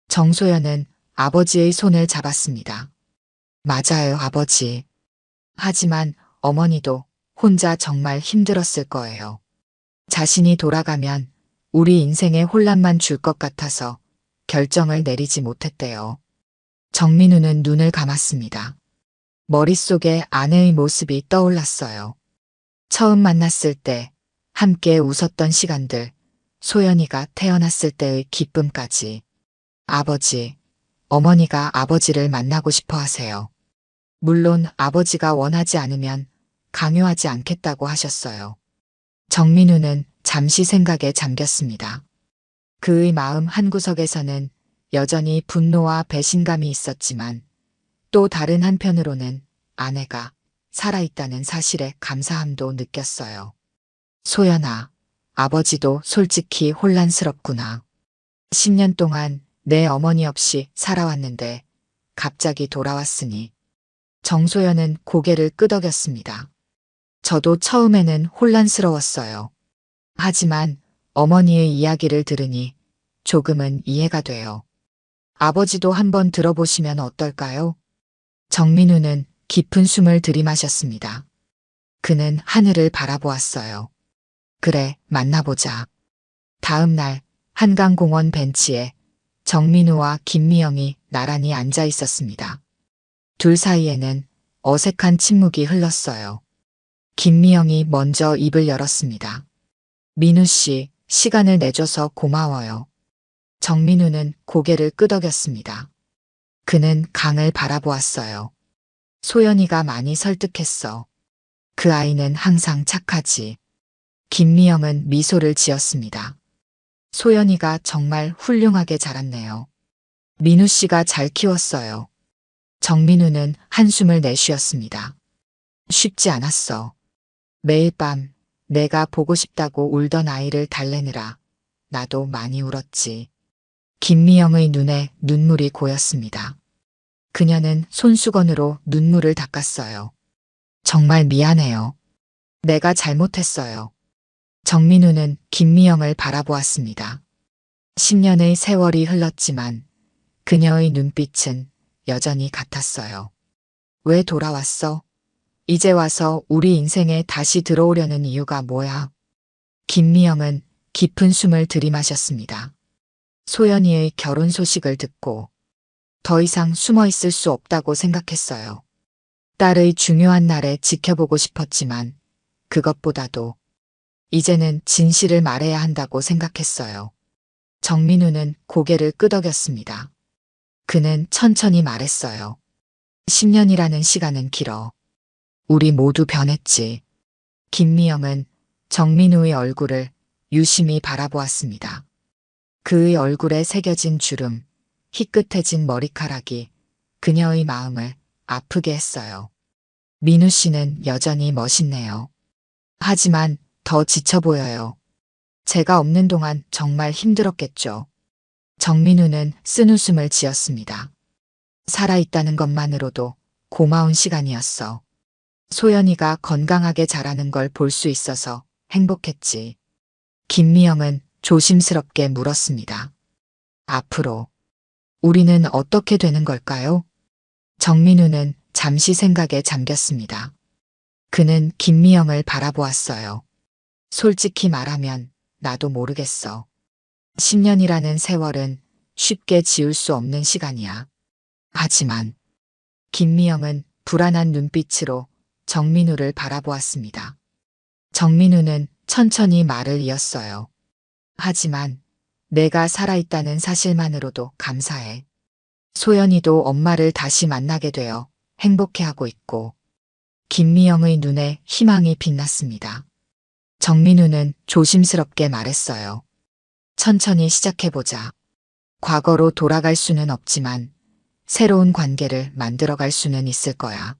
정소연은 아버지의 손을 잡았습니다. 맞아요, 아버지. 하지만 어머니도 혼자 정말 힘들었을 거예요. 자신이 돌아가면 우리 인생에 혼란만 줄 것 같아서 결정을 내리지 못했대요. 정민우는 눈을 감았습니다. 머릿속에 아내의 모습이 떠올랐어요. 처음 만났을 때 함께 웃었던 시간들, 소연이가 태어났을 때의 기쁨까지. 아버지, 어머니가 아버지를 만나고 싶어 하세요. 물론 아버지가 원하지 않으면 강요하지 않겠다고 하셨어요. 정민우는 잠시 생각에 잠겼습니다. 그의 마음 한구석에서는 여전히 분노와 배신감이 있었지만 또 다른 한편으로는 아내가 살아있다는 사실에 감사함도 느꼈어요. 소연아, 아버지도 솔직히 혼란스럽구나. 10년 동안 내 어머니 없이 살아왔는데 갑자기 돌아왔으니. 정소연은 고개를 끄덕였습니다. 저도 처음에는 혼란스러웠어요. 하지만 어머니의 이야기를 들으니 조금은 이해가 돼요. 아버지도 한번 들어보시면 어떨까요? 정민우는 깊은 숨을 들이마셨습니다. 그는 하늘을 바라보았어요. 그래, 만나보자. 다음 날 한강공원 벤치에 정민우와 김미영이 나란히 앉아 있었습니다. 둘 사이에는 어색한 침묵이 흘렀어요. 김미영이 먼저 입을 열었습니다. 민우 씨, 시간을 내줘서 고마워요. 정민우는 고개를 끄덕였습니다. 그는 강을 바라보았어요. 소연이가 많이 설득했어. 그 아이는 항상 착하지. 김미영은 미소를 지었습니다. 소연이가 정말 훌륭하게 자랐네요. 민우 씨가 잘 키웠어요. 정민우는 한숨을 내쉬었습니다. 쉽지 않았어. 매일 밤 내가 보고 싶다고 울던 아이를 달래느라 나도 많이 울었지. 김미영의 눈에 눈물이 고였습니다. 그녀는 손수건으로 눈물을 닦았어요. 정말 미안해요. 내가 잘못했어요. 정민우는 김미영을 바라보았습니다. 10년의 세월이 흘렀지만 그녀의 눈빛은 여전히 같았어요. 왜 돌아왔어? 이제 와서 우리 인생에 다시 들어오려는 이유가 뭐야? 김미영은 깊은 숨을 들이마셨습니다. 소연이의 결혼 소식을 듣고 더 이상 숨어 있을 수 없다고 생각했어요. 딸의 중요한 날에 지켜보고 싶었지만 그것보다도 이제는 진실을 말해야 한다고 생각했어요. 정민우는 고개를 끄덕였습니다. 그는 천천히 말했어요. 10년이라는 시간은 길어. 우리 모두 변했지. 김미영은 정민우의 얼굴을 유심히 바라보았습니다. 그의 얼굴에 새겨진 주름, 희끗해진 머리카락이 그녀의 마음을 아프게 했어요. 민우 씨는 여전히 멋있네요. 하지만 더 지쳐 보여요. 제가 없는 동안 정말 힘들었겠죠. 정민우는 쓴웃음을 지었습니다. 살아있다는 것만으로도 고마운 시간이었어. 소연이가 건강하게 자라는 걸 볼 수 있어서 행복했지. 김미영은 조심스럽게 물었습니다. 앞으로 우리는 어떻게 되는 걸까요? 정민우는 잠시 생각에 잠겼습니다. 그는 김미영을 바라보았어요. 솔직히 말하면 나도 모르겠어. 10년이라는 세월은 쉽게 지울 수 없는 시간이야. 하지만 김미영은 불안한 눈빛으로 정민우를 바라보았습니다. 정민우는 천천히 말을 이었어요. 하지만 내가 살아있다는 사실만으로도 감사해. 소연이도 엄마를 다시 만나게 되어 행복해하고 있고 김미영의 눈에 희망이 빛났습니다. 정민우는 조심스럽게 말했어요. 천천히 시작해보자. 과거로 돌아갈 수는 없지만 새로운 관계를 만들어갈 수는 있을 거야.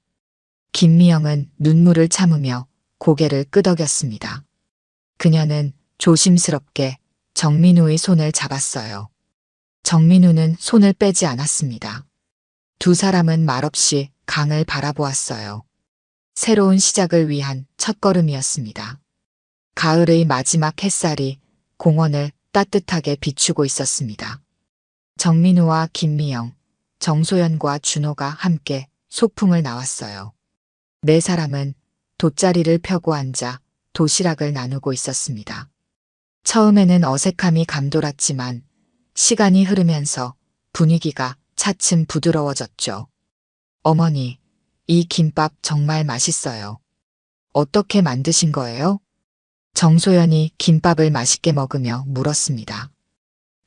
김미영은 눈물을 참으며 고개를 끄덕였습니다. 그녀는 조심스럽게 정민우의 손을 잡았어요. 정민우는 손을 빼지 않았습니다. 두 사람은 말없이 강을 바라보았어요. 새로운 시작을 위한 첫걸음이었습니다. 가을의 마지막 햇살이 공원을 따뜻하게 비추고 있었습니다. 정민우와 김미영, 정소연과 준호가 함께 소풍을 나왔어요. 네 사람은 돗자리를 펴고 앉아 도시락을 나누고 있었습니다. 처음에는 어색함이 감돌았지만 시간이 흐르면서 분위기가 차츰 부드러워졌죠. 어머니, 이 김밥 정말 맛있어요. 어떻게 만드신 거예요? 정소연이 김밥을 맛있게 먹으며 물었습니다.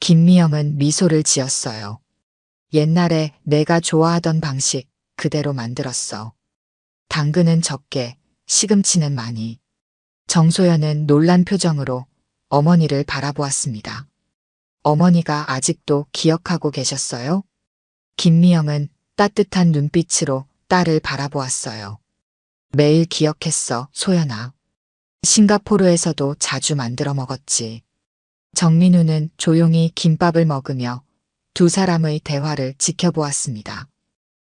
김미영은 미소를 지었어요. 옛날에 내가 좋아하던 방식 그대로 만들었어. 당근은 적게, 시금치는 많이. 정소연은 놀란 표정으로 어머니를 바라보았습니다. 어머니가 아직도 기억하고 계셨어요? 김미영은 따뜻한 눈빛으로 딸을 바라보았어요. 매일 기억했어, 소연아. 싱가포르에서도 자주 만들어 먹었지. 정민우는 조용히 김밥을 먹으며 두 사람의 대화를 지켜보았습니다.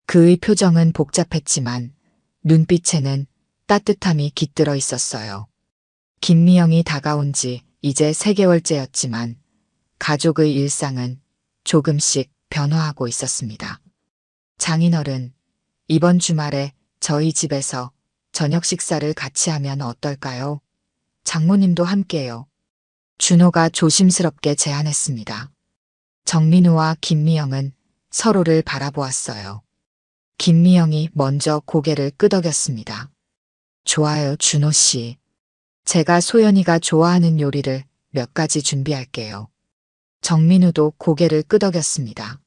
그의 표정은 복잡했지만 눈빛에는 따뜻함이 깃들어 있었어요. 김미영이 다가온 지 이제 3개월째였지만 가족의 일상은 조금씩 변화하고 있었습니다. 장인어른, 이번 주말에 저희 집에서 저녁 식사를 같이 하면 어떨까요? 장모님도 함께요. 준호가 조심스럽게 제안했습니다. 정민우와 김미영은 서로를 바라보았어요. 김미영이 먼저 고개를 끄덕였습니다. 좋아요, 준호 씨. 제가 소연이가 좋아하는 요리를 몇 가지 준비할게요. 정민우도 고개를 끄덕였습니다.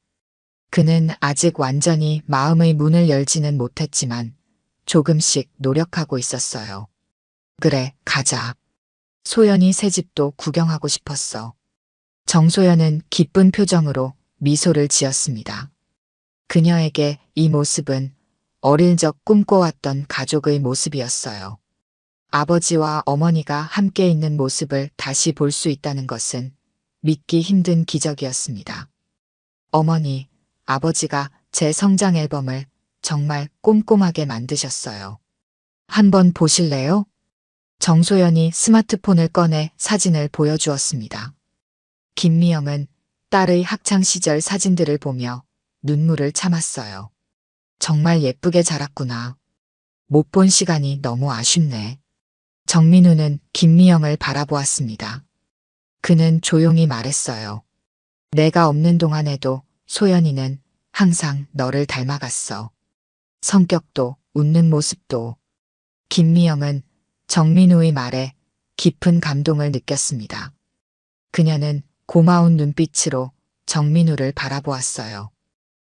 그는 아직 완전히 마음의 문을 열지는 못했지만 조금씩 노력하고 있었어요. 그래, 가자. 소연이 새집도 구경하고 싶었어. 정소연은 기쁜 표정으로 미소를 지었습니다. 그녀에게 이 모습은 어릴 적 꿈꿔왔던 가족의 모습이었어요. 아버지와 어머니가 함께 있는 모습을 다시 볼 수 있다는 것은 믿기 힘든 기적이었습니다. 어머니, 아버지가 제 성장 앨범을 정말 꼼꼼하게 만드셨어요. 한번 보실래요? 정소연이 스마트폰을 꺼내 사진을 보여주었습니다. 김미영은 딸의 학창시절 사진들을 보며 눈물을 참았어요. 정말 예쁘게 자랐구나. 못 본 시간이 너무 아쉽네. 정민우는 김미영을 바라보았습니다. 그는 조용히 말했어요. 내가 없는 동안에도 소연이는 항상 너를 닮아갔어. 성격도 웃는 모습도. 김미영은 정민우의 말에 깊은 감동을 느꼈습니다. 그녀는 고마운 눈빛으로 정민우를 바라보았어요.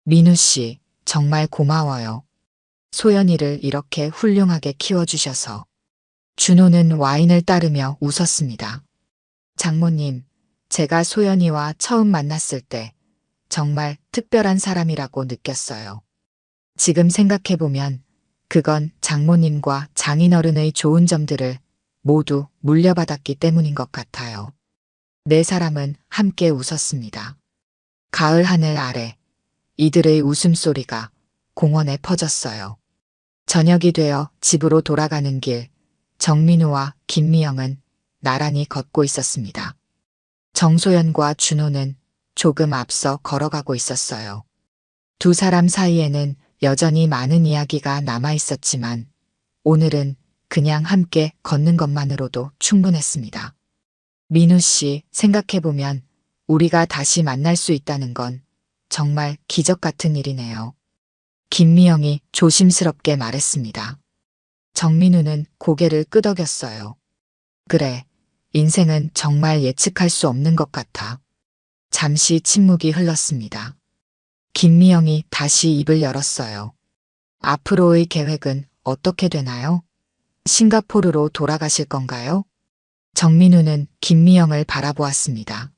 민우 씨, 정말 고마워요. 소연이를 이렇게 훌륭하게 키워주셔서. 준호는 와인을 따르며 웃었습니다. 장모님, 제가 소연이와 처음 만났을 때 정말 특별한 사람이라고 느꼈어요. 지금 생각해보면 그건 장모님과 장인어른의 좋은 점들을 모두 물려받았기 때문인 것 같아요. 네 사람은 함께 웃었습니다. 가을 하늘 아래 이들의 웃음소리가 공원에 퍼졌어요. 저녁이 되어 집으로 돌아가는 길, 정민우와 김미영은 나란히 걷고 있었습니다. 정소연과 준호는 조금 앞서 걸어가고 있었어요. 두 사람 사이에는 여전히 많은 이야기가 남아 있었지만 오늘은 그냥 함께 걷는 것만으로도 충분했습니다. 민우 씨, 생각해보면 우리가 다시 만날 수 있다는 건 정말 기적 같은 일이네요. 김미영이 조심스럽게 말했습니다. 정민우는 고개를 끄덕였어요. 그래, 인생은 정말 예측할 수 없는 것 같아. 잠시 침묵이 흘렀습니다. 김미영이 다시 입을 열었어요. 앞으로의 계획은 어떻게 되나요? 싱가포르로 돌아가실 건가요? 정민우는 김미영을 바라보았습니다.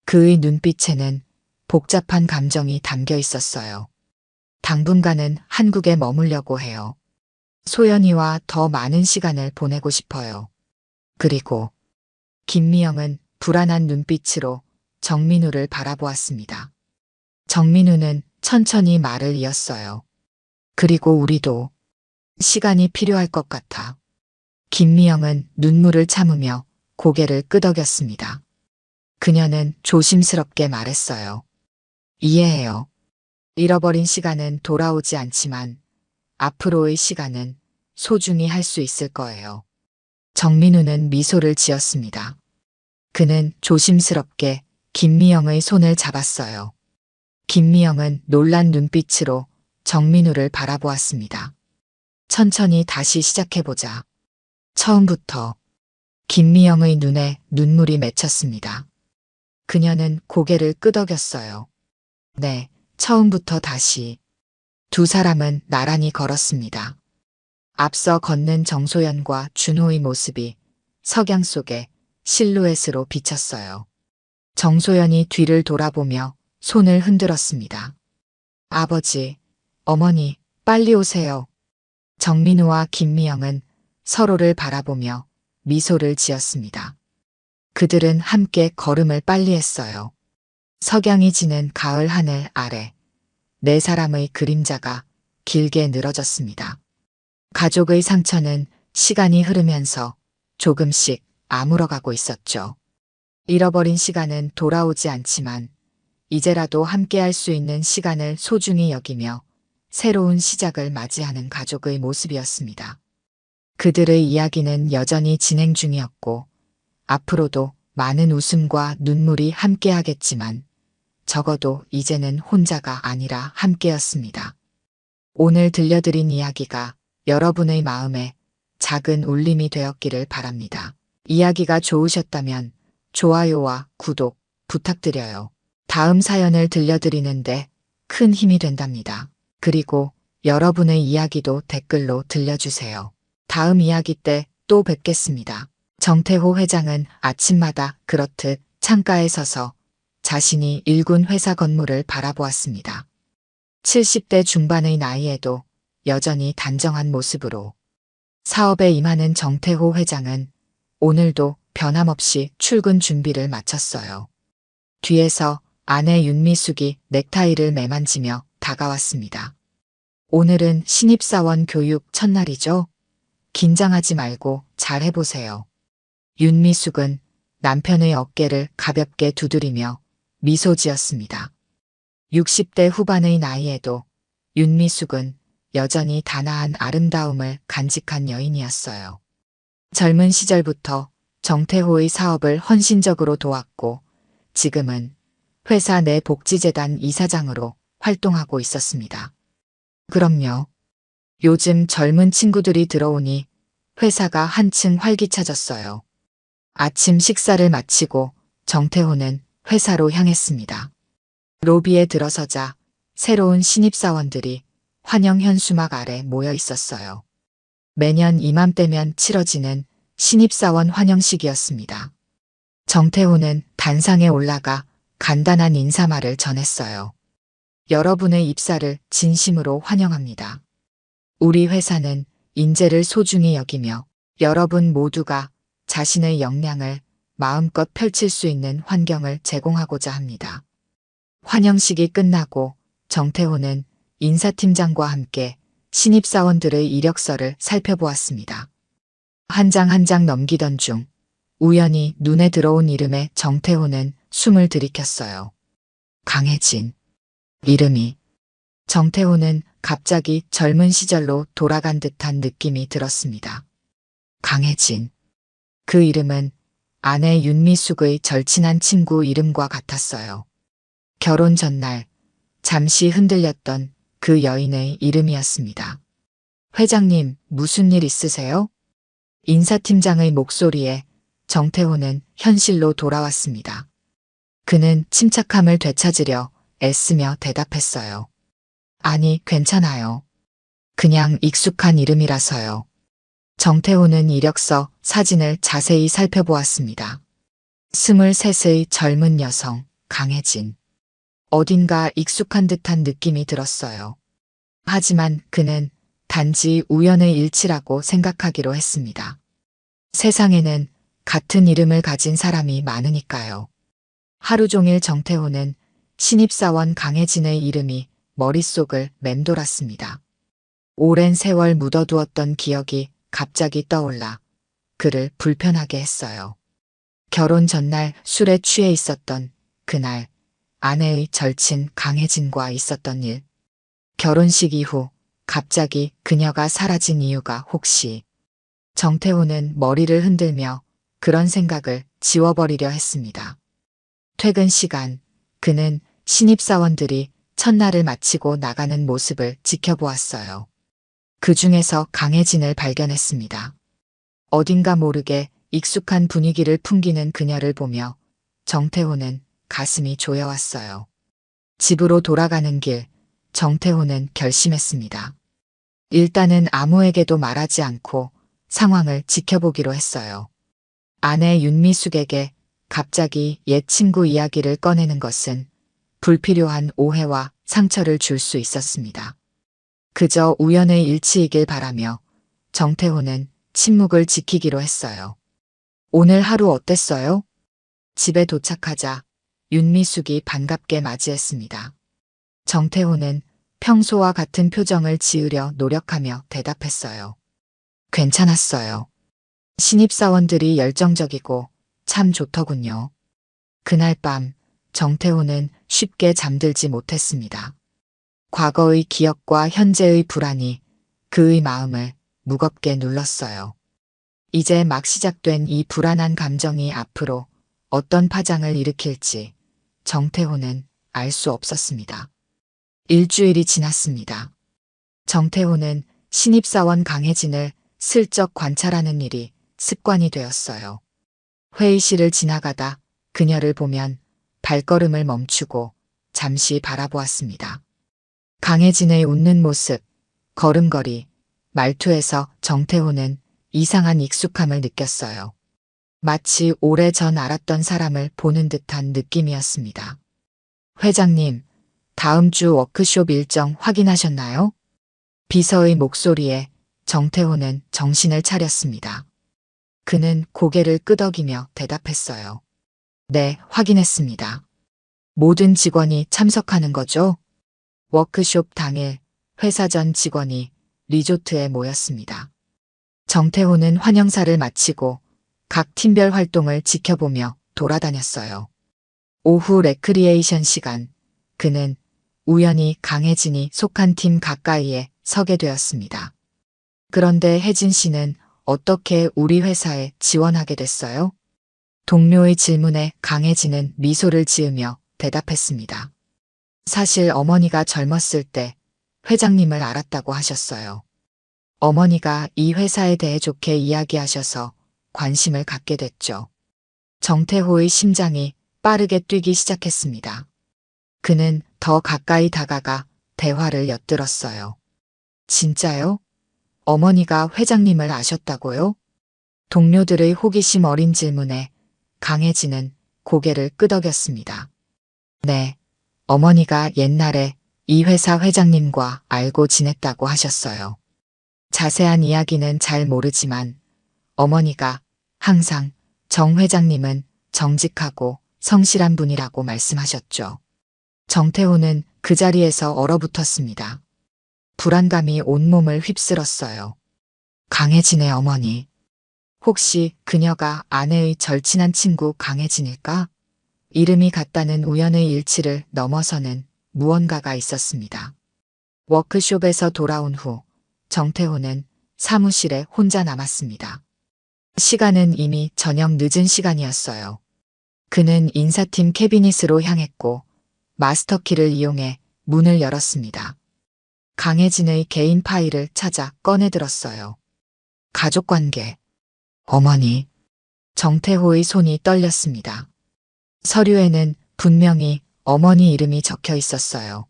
그의 눈빛에는 복잡한 감정이 담겨 있었어요. 당분간은 한국에 머물려고 해요. 소연이와 더 많은 시간을 보내고 싶어요. 그리고 김미영은 불안한 눈빛으로 정민우를 바라보았습니다. 정민우는 천천히 말을 이었어요. 그리고 우리도 시간이 필요할 것 같아. 김미영은 눈물을 참으며 고개를 끄덕였습니다. 그녀는 조심스럽게 말했어요. 이해해요. 잃어버린 시간은 돌아오지 않지만 앞으로의 시간은 소중히 할 수 있을 거예요. 정민우는 미소를 지었습니다. 그는 조심스럽게 김미영의 손을 잡았어요. 김미영은 놀란 눈빛으로 정민우를 바라보았습니다. 천천히 다시 시작해보자. 처음부터 김미영의 눈에 눈물이 맺혔습니다. 그녀는 고개를 끄덕였어요. 네, 처음부터 다시. 두 사람은 나란히 걸었습니다. 앞서 걷는 정소연과 준호의 모습이 석양 속에 실루엣으로 비쳤어요. 정소연이 뒤를 돌아보며 손을 흔들었습니다. 아버지, 어머니, 빨리 오세요. 정민우와 김미영은 서로를 바라보며 미소를 지었습니다. 그들은 함께 걸음을 빨리 했어요. 석양이 지는 가을 하늘 아래 네 사람의 그림자가 길게 늘어졌습니다. 가족의 상처는 시간이 흐르면서 조금씩 아물어가고 있었죠. 잃어버린 시간은 돌아오지 않지만 이제라도 함께할 수 있는 시간을 소중히 여기며 새로운 시작을 맞이하는 가족의 모습이었습니다. 그들의 이야기는 여전히 진행 중이었고 앞으로도 많은 웃음과 눈물이 함께하겠지만 적어도 이제는 혼자가 아니라 함께였습니다. 오늘 들려드린 이야기가 여러분의 마음에 작은 울림이 되었기를 바랍니다. 이야기가 좋으셨다면 좋아요와 구독 부탁드려요. 다음 사연을 들려드리는데 큰 힘이 된답니다. 그리고 여러분의 이야기도 댓글로 들려주세요. 다음 이야기 때 또 뵙겠습니다. 정태호 회장은 아침마다 그렇듯 창가에 서서 자신이 일군 회사 건물을 바라보았습니다. 70대 중반의 나이에도 여전히 단정한 모습으로 사업에 임하는 정태호 회장은 오늘도 변함없이 출근 준비를 마쳤어요. 뒤에서 아내 윤미숙이 넥타이를 매만지며 다가왔습니다. 오늘은 신입사원 교육 첫날이죠? 긴장하지 말고 잘 해보세요. 윤미숙은 남편의 어깨를 가볍게 두드리며 미소 지었습니다. 60대 후반의 나이에도 윤미숙은 여전히 단아한 아름다움을 간직한 여인이었어요. 젊은 시절부터 정태호의 사업을 헌신적으로 도왔고 지금은 회사 내 복지재단 이사장으로 활동하고 있었습니다. 그럼요. 요즘 젊은 친구들이 들어오니 회사가 한층 활기차졌어요. 아침 식사를 마치고 정태호는 회사로 향했습니다. 로비에 들어서자 새로운 신입사원들이 환영 현수막 아래 모여 있었어요. 매년 이맘때면 치러지는 신입사원 환영식이었습니다. 정태호는 단상에 올라가 간단한 인사말을 전했어요. 여러분의 입사를 진심으로 환영합니다. 우리 회사는 인재를 소중히 여기며 여러분 모두가 자신의 역량을 마음껏 펼칠 수 있는 환경을 제공하고자 합니다. 환영식이 끝나고 정태호는 인사팀장과 함께 신입사원들의 이력서를 살펴보았습니다. 한 장 한 장 넘기던 중 우연히 눈에 들어온 이름에 정태호는 숨을 들이켰어요. 강혜진. 이름이. 정태호는 갑자기 젊은 시절로 돌아간 듯한 느낌이 들었습니다. 강혜진. 그 이름은 아내 윤미숙의 절친한 친구 이름과 같았어요. 결혼 전날 잠시 흔들렸던 그 여인의 이름이었습니다. 회장님, 무슨 일 있으세요? 인사팀장의 목소리에 정태호는 현실로 돌아왔습니다. 그는 침착함을 되찾으려 애쓰며 대답했어요. 아니, 괜찮아요. 그냥 익숙한 이름이라서요. 정태호는 이력서, 사진을 자세히 살펴보았습니다. 23의 젊은 여성, 강혜진. 어딘가 익숙한 듯한 느낌이 들었어요. 하지만 그는 단지 우연의 일치라고 생각하기로 했습니다. 세상에는 같은 이름을 가진 사람이 많으니까요. 하루 종일 정태호는 신입사원 강혜진의 이름이 머릿속을 맴돌았습니다. 오랜 세월 묻어두었던 기억이 갑자기 떠올라 그를 불편하게 했어요. 결혼 전날 술에 취해 있었던 그날 아내의 절친 강혜진과 있었던 일. 결혼식 이후 갑자기 그녀가 사라진 이유가 혹시. 정태호는 머리를 흔들며 그런 생각을 지워버리려 했습니다. 퇴근 시간 그는 신입사원들이 첫날을 마치고 나가는 모습을 지켜보았어요. 그 중에서 강혜진을 발견했습니다. 어딘가 모르게 익숙한 분위기를 풍기는 그녀를 보며 정태호는 가슴이 조여왔어요. 집으로 돌아가는 길, 정태호는 결심했습니다. 일단은 아무에게도 말하지 않고 상황을 지켜보기로 했어요. 아내 윤미숙에게 갑자기 옛 친구 이야기를 꺼내는 것은 불필요한 오해와 상처를 줄 수 있었습니다. 그저 우연의 일치이길 바라며 정태호는 침묵을 지키기로 했어요. 오늘 하루 어땠어요? 집에 도착하자 윤미숙이 반갑게 맞이했습니다. 정태호는 평소와 같은 표정을 지으려 노력하며 대답했어요. 괜찮았어요. 신입사원들이 열정적이고 참 좋더군요. 그날 밤 정태호는 쉽게 잠들지 못했습니다. 과거의 기억과 현재의 불안이 그의 마음을 무겁게 눌렀어요. 이제 막 시작된 이 불안한 감정이 앞으로 어떤 파장을 일으킬지 정태호는 알 수 없었습니다. 일주일이 지났습니다. 정태호는 신입사원 강혜진을 슬쩍 관찰하는 일이 습관이 되었어요. 회의실을 지나가다 그녀를 보면 발걸음을 멈추고 잠시 바라보았습니다. 강혜진의 웃는 모습, 걸음걸이, 말투에서 정태호는 이상한 익숙함을 느꼈어요. 마치 오래전 알았던 사람을 보는 듯한 느낌이었습니다. 회장님, 다음 주 워크숍 일정 확인하셨나요? 비서의 목소리에 정태호는 정신을 차렸습니다. 그는 고개를 끄덕이며 대답했어요. 네, 확인했습니다. 모든 직원이 참석하는 거죠? 워크숍 당일 회사 전 직원이 리조트에 모였습니다. 정태호는 환영사를 마치고 각 팀별 활동을 지켜보며 돌아다녔어요. 오후 레크리에이션 시간, 그는 우연히 강혜진이 속한 팀 가까이에 서게 되었습니다. 그런데 혜진 씨는 어떻게 우리 회사에 지원하게 됐어요? 동료의 질문에 강혜진은 미소를 지으며 대답했습니다. 사실 어머니가 젊었을 때 회장님을 알았다고 하셨어요. 어머니가 이 회사에 대해 좋게 이야기하셔서 관심을 갖게 됐죠. 정태호의 심장이 빠르게 뛰기 시작했습니다. 그는 더 가까이 다가가 대화를 엿들었어요. 진짜요? 어머니가 회장님을 아셨다고요? 동료들의 호기심 어린 질문에 강혜진은 고개를 끄덕였습니다. 네, 어머니가 옛날에 이 회사 회장님과 알고 지냈다고 하셨어요. 자세한 이야기는 잘 모르지만 어머니가 항상 정 회장님은 정직하고 성실한 분이라고 말씀하셨죠. 정태호는 그 자리에서 얼어붙었습니다. 불안감이 온몸을 휩쓸었어요. 강혜진의 어머니. 혹시 그녀가 아내의 절친한 친구 강혜진일까? 이름이 같다는 우연의 일치를 넘어서는 무언가가 있었습니다. 워크숍에서 돌아온 후 정태호는 사무실에 혼자 남았습니다. 시간은 이미 저녁 늦은 시간이었어요. 그는 인사팀 캐비닛으로 향했고 마스터키를 이용해 문을 열었습니다. 강혜진의 개인 파일을 찾아 꺼내들었어요. 가족관계. 어머니. 정태호의 손이 떨렸습니다. 서류에는 분명히 어머니 이름이 적혀 있었어요.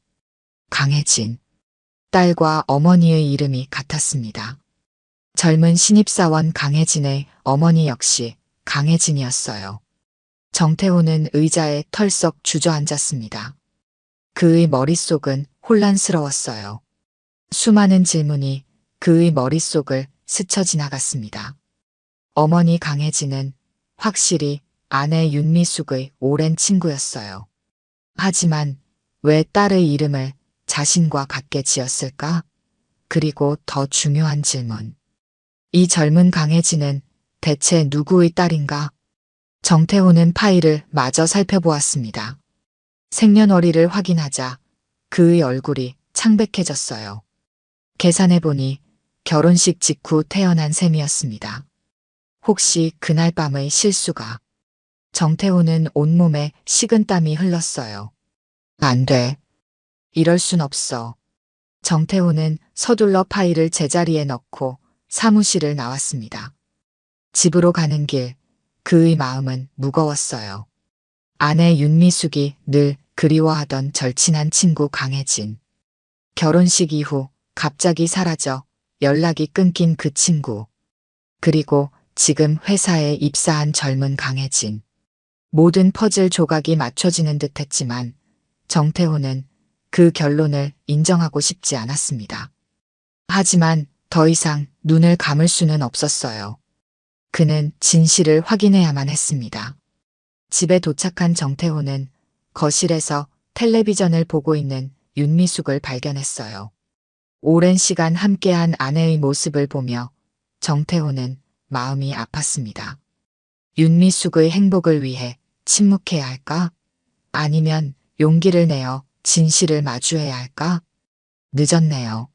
강혜진. 딸과 어머니의 이름이 같았습니다. 젊은 신입사원 강혜진의 어머니 역시 강혜진이었어요. 정태호는 의자에 털썩 주저앉았습니다. 그의 머릿속은 혼란스러웠어요. 수많은 질문이 그의 머릿속을 스쳐 지나갔습니다. 어머니 강혜진은 확실히 아내 윤미숙의 오랜 친구였어요. 하지만 왜 딸의 이름을 자신과 같게 지었을까? 그리고 더 중요한 질문. 이 젊은 강혜진은 대체 누구의 딸인가? 정태호는 파일을 마저 살펴보았습니다. 생년월일을 확인하자 그의 얼굴이 창백해졌어요. 계산해보니 결혼식 직후 태어난 셈이었습니다. 혹시 그날 밤의 실수가. 정태호는 온몸에 식은땀이 흘렀어요. 안 돼. 이럴 순 없어. 정태호는 서둘러 파일을 제자리에 넣고 사무실을 나왔습니다. 집으로 가는 길, 그의 마음은 무거웠어요. 아내 윤미숙이 늘 그리워하던 절친한 친구 강혜진. 결혼식 이후 갑자기 사라져 연락이 끊긴 그 친구. 그리고 지금 회사에 입사한 젊은 강혜진. 모든 퍼즐 조각이 맞춰지는 듯 했지만 정태호는 그 결론을 인정하고 싶지 않았습니다. 하지만 더 이상 눈을 감을 수는 없었어요. 그는 진실을 확인해야만 했습니다. 집에 도착한 정태호는 거실에서 텔레비전을 보고 있는 윤미숙을 발견했어요. 오랜 시간 함께한 아내의 모습을 보며 정태호는 마음이 아팠습니다. 윤미숙의 행복을 위해 침묵해야 할까? 아니면 용기를 내어 진실을 마주해야 할까? 늦었네요.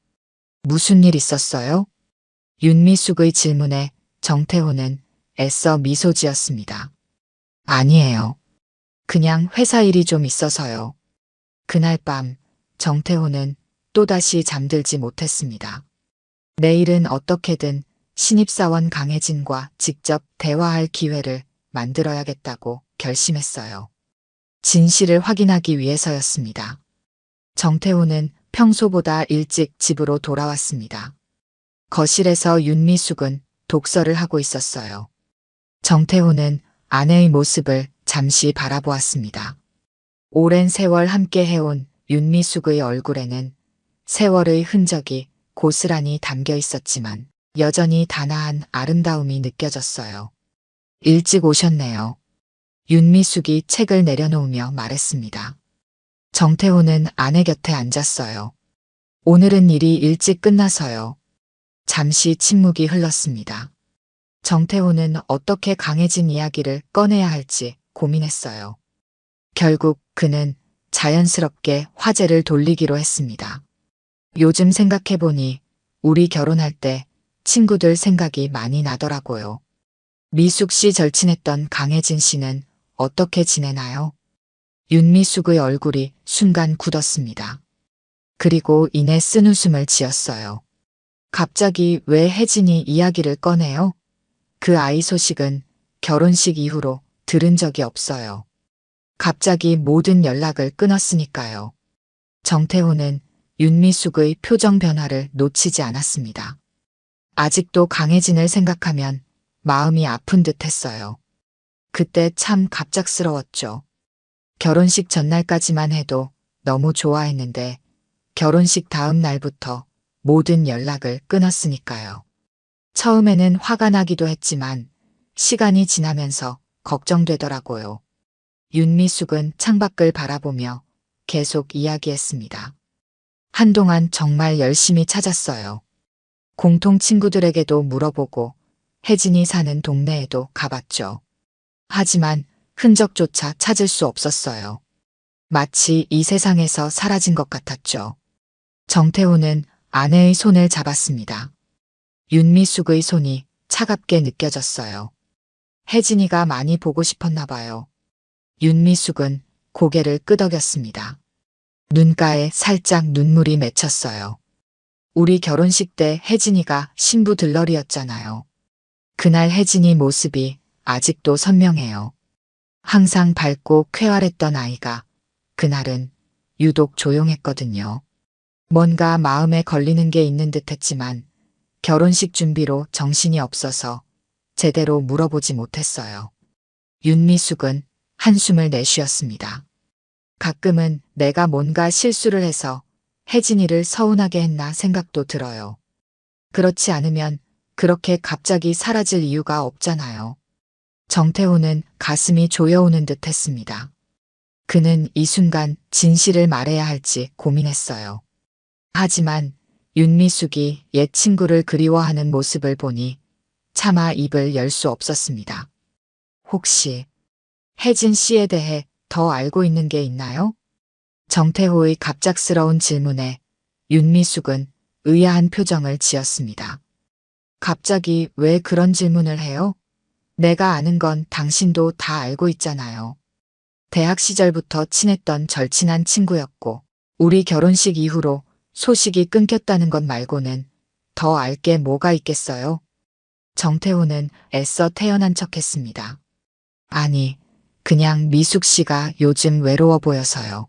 무슨 일 있었어요? 윤미숙의 질문에 정태호는 애써 미소 지었습니다. 아니에요. 그냥 회사 일이 좀 있어서요. 그날 밤 정태호는 또다시 잠들지 못했습니다. 내일은 어떻게든 신입사원 강혜진과 직접 대화할 기회를 만들어야겠다고 결심했어요. 진실을 확인하기 위해서였습니다. 정태호는 평소보다 일찍 집으로 돌아왔습니다. 거실에서 윤미숙은 독서를 하고 있었어요. 정태호는 아내의 모습을 잠시 바라보았습니다. 오랜 세월 함께 해온 윤미숙의 얼굴에는 세월의 흔적이 고스란히 담겨 있었지만 여전히 단아한 아름다움이 느껴졌어요. 일찍 오셨네요. 윤미숙이 책을 내려놓으며 말했습니다. 정태호는 아내 곁에 앉았어요. 오늘은 일이 일찍 끝나서요. 잠시 침묵이 흘렀습니다. 정태호는 어떻게 강혜진 이야기를 꺼내야 할지 고민했어요. 결국 그는 자연스럽게 화제를 돌리기로 했습니다. 요즘 생각해보니 우리 결혼할 때 친구들 생각이 많이 나더라고요. 미숙 씨 절친했던 강혜진 씨는 어떻게 지내나요? 윤미숙의 얼굴이 순간 굳었습니다. 그리고 이내 쓴웃음을 지었어요. 갑자기 왜 혜진이 이야기를 꺼내요? 그 아이 소식은 결혼식 이후로 들은 적이 없어요. 갑자기 모든 연락을 끊었으니까요. 정태호는 윤미숙의 표정 변화를 놓치지 않았습니다. 아직도 강혜진을 생각하면 마음이 아픈 듯 했어요. 그때 참 갑작스러웠죠. 결혼식 전날까지만 해도 너무 좋아했는데 결혼식 다음 날부터 모든 연락을 끊었으니까요. 처음에는 화가 나기도 했지만 시간이 지나면서 걱정되더라고요. 윤미숙은 창밖을 바라보며 계속 이야기했습니다. 한동안 정말 열심히 찾았어요. 공통 친구들에게도 물어보고 혜진이 사는 동네에도 가봤죠. 하지만 흔적조차 찾을 수 없었어요. 마치 이 세상에서 사라진 것 같았죠. 정태호는 아내의 손을 잡았습니다. 윤미숙의 손이 차갑게 느껴졌어요. 혜진이가 많이 보고 싶었나 봐요. 윤미숙은 고개를 끄덕였습니다. 눈가에 살짝 눈물이 맺혔어요. 우리 결혼식 때 혜진이가 신부 들러리였잖아요. 그날 혜진이 모습이 아직도 선명해요. 항상 밝고 쾌활했던 아이가 그날은 유독 조용했거든요. 뭔가 마음에 걸리는 게 있는 듯 했지만 결혼식 준비로 정신이 없어서 제대로 물어보지 못했어요. 윤미숙은 한숨을 내쉬었습니다. 가끔은 내가 뭔가 실수를 해서 혜진이를 서운하게 했나 생각도 들어요. 그렇지 않으면 그렇게 갑자기 사라질 이유가 없잖아요. 정태호는 가슴이 조여오는 듯 했습니다. 그는 이 순간 진실을 말해야 할지 고민했어요. 하지만 윤미숙이 옛 친구를 그리워하는 모습을 보니 차마 입을 열 수 없었습니다. 혹시 혜진 씨에 대해 더 알고 있는 게 있나요? 정태호의 갑작스러운 질문에 윤미숙은 의아한 표정을 지었습니다. 갑자기 왜 그런 질문을 해요? 내가 아는 건 당신도 다 알고 있잖아요. 대학 시절부터 친했던 절친한 친구였고 우리 결혼식 이후로 소식이 끊겼다는 것 말고는 더 알 게 뭐가 있겠어요? 정태호는 애써 태연한 척했습니다. 아니, 그냥 미숙 씨가 요즘 외로워 보여서요.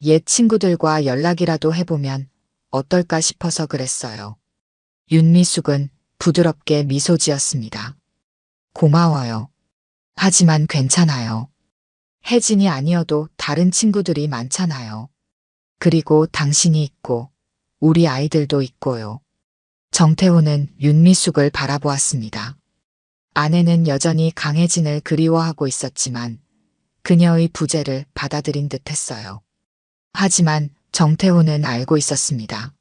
옛 친구들과 연락이라도 해보면 어떨까 싶어서 그랬어요. 윤미숙은 부드럽게 미소 지었습니다. 고마워요. 하지만 괜찮아요. 혜진이 아니어도 다른 친구들이 많잖아요. 그리고 당신이 있고 우리 아이들도 있고요. 정태호는 윤미숙을 바라보았습니다. 아내는 여전히 강혜진을 그리워하고 있었지만 그녀의 부재를 받아들인 듯 했어요. 하지만 정태호는 알고 있었습니다.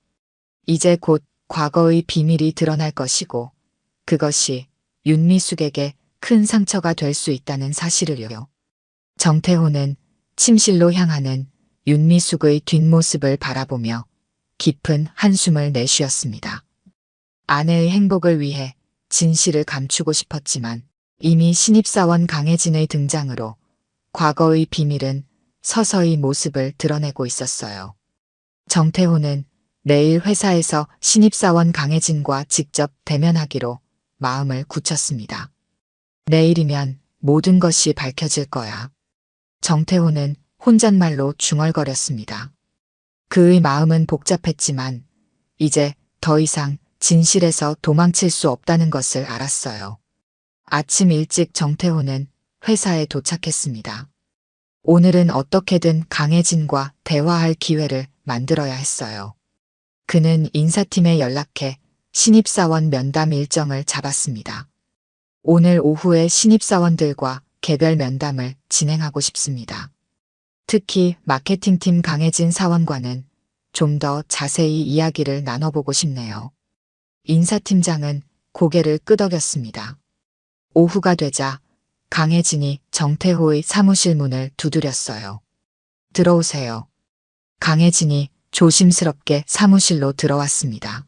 이제 곧 과거의 비밀이 드러날 것이고 그것이 윤미숙에게 큰 상처가 될 수 있다는 사실을요. 정태호는 침실로 향하는 윤미숙의 뒷모습을 바라보며 깊은 한숨을 내쉬었습니다. 아내의 행복을 위해 진실을 감추고 싶었지만 이미 신입사원 강혜진의 등장으로 과거의 비밀은 서서히 모습을 드러내고 있었어요. 정태호는 내일 회사에서 신입사원 강혜진과 직접 대면하기로 마음을 굳혔습니다. 내일이면 모든 것이 밝혀질 거야. 정태호는 혼잣말로 중얼거렸습니다. 그의 마음은 복잡했지만 이제 더 이상 진실에서 도망칠 수 없다는 것을 알았어요. 아침 일찍 정태호는 회사에 도착했습니다. 오늘은 어떻게든 강혜진과 대화할 기회를 만들어야 했어요. 그는 인사팀에 연락해 신입사원 면담 일정을 잡았습니다. 오늘 오후에 신입사원들과 개별 면담을 진행하고 싶습니다. 특히 마케팅팀 강혜진 사원과는 좀 더 자세히 이야기를 나눠보고 싶네요. 인사팀장은 고개를 끄덕였습니다. 오후가 되자 강혜진이 정태호의 사무실 문을 두드렸어요. 들어오세요. 강혜진이 조심스럽게 사무실로 들어왔습니다.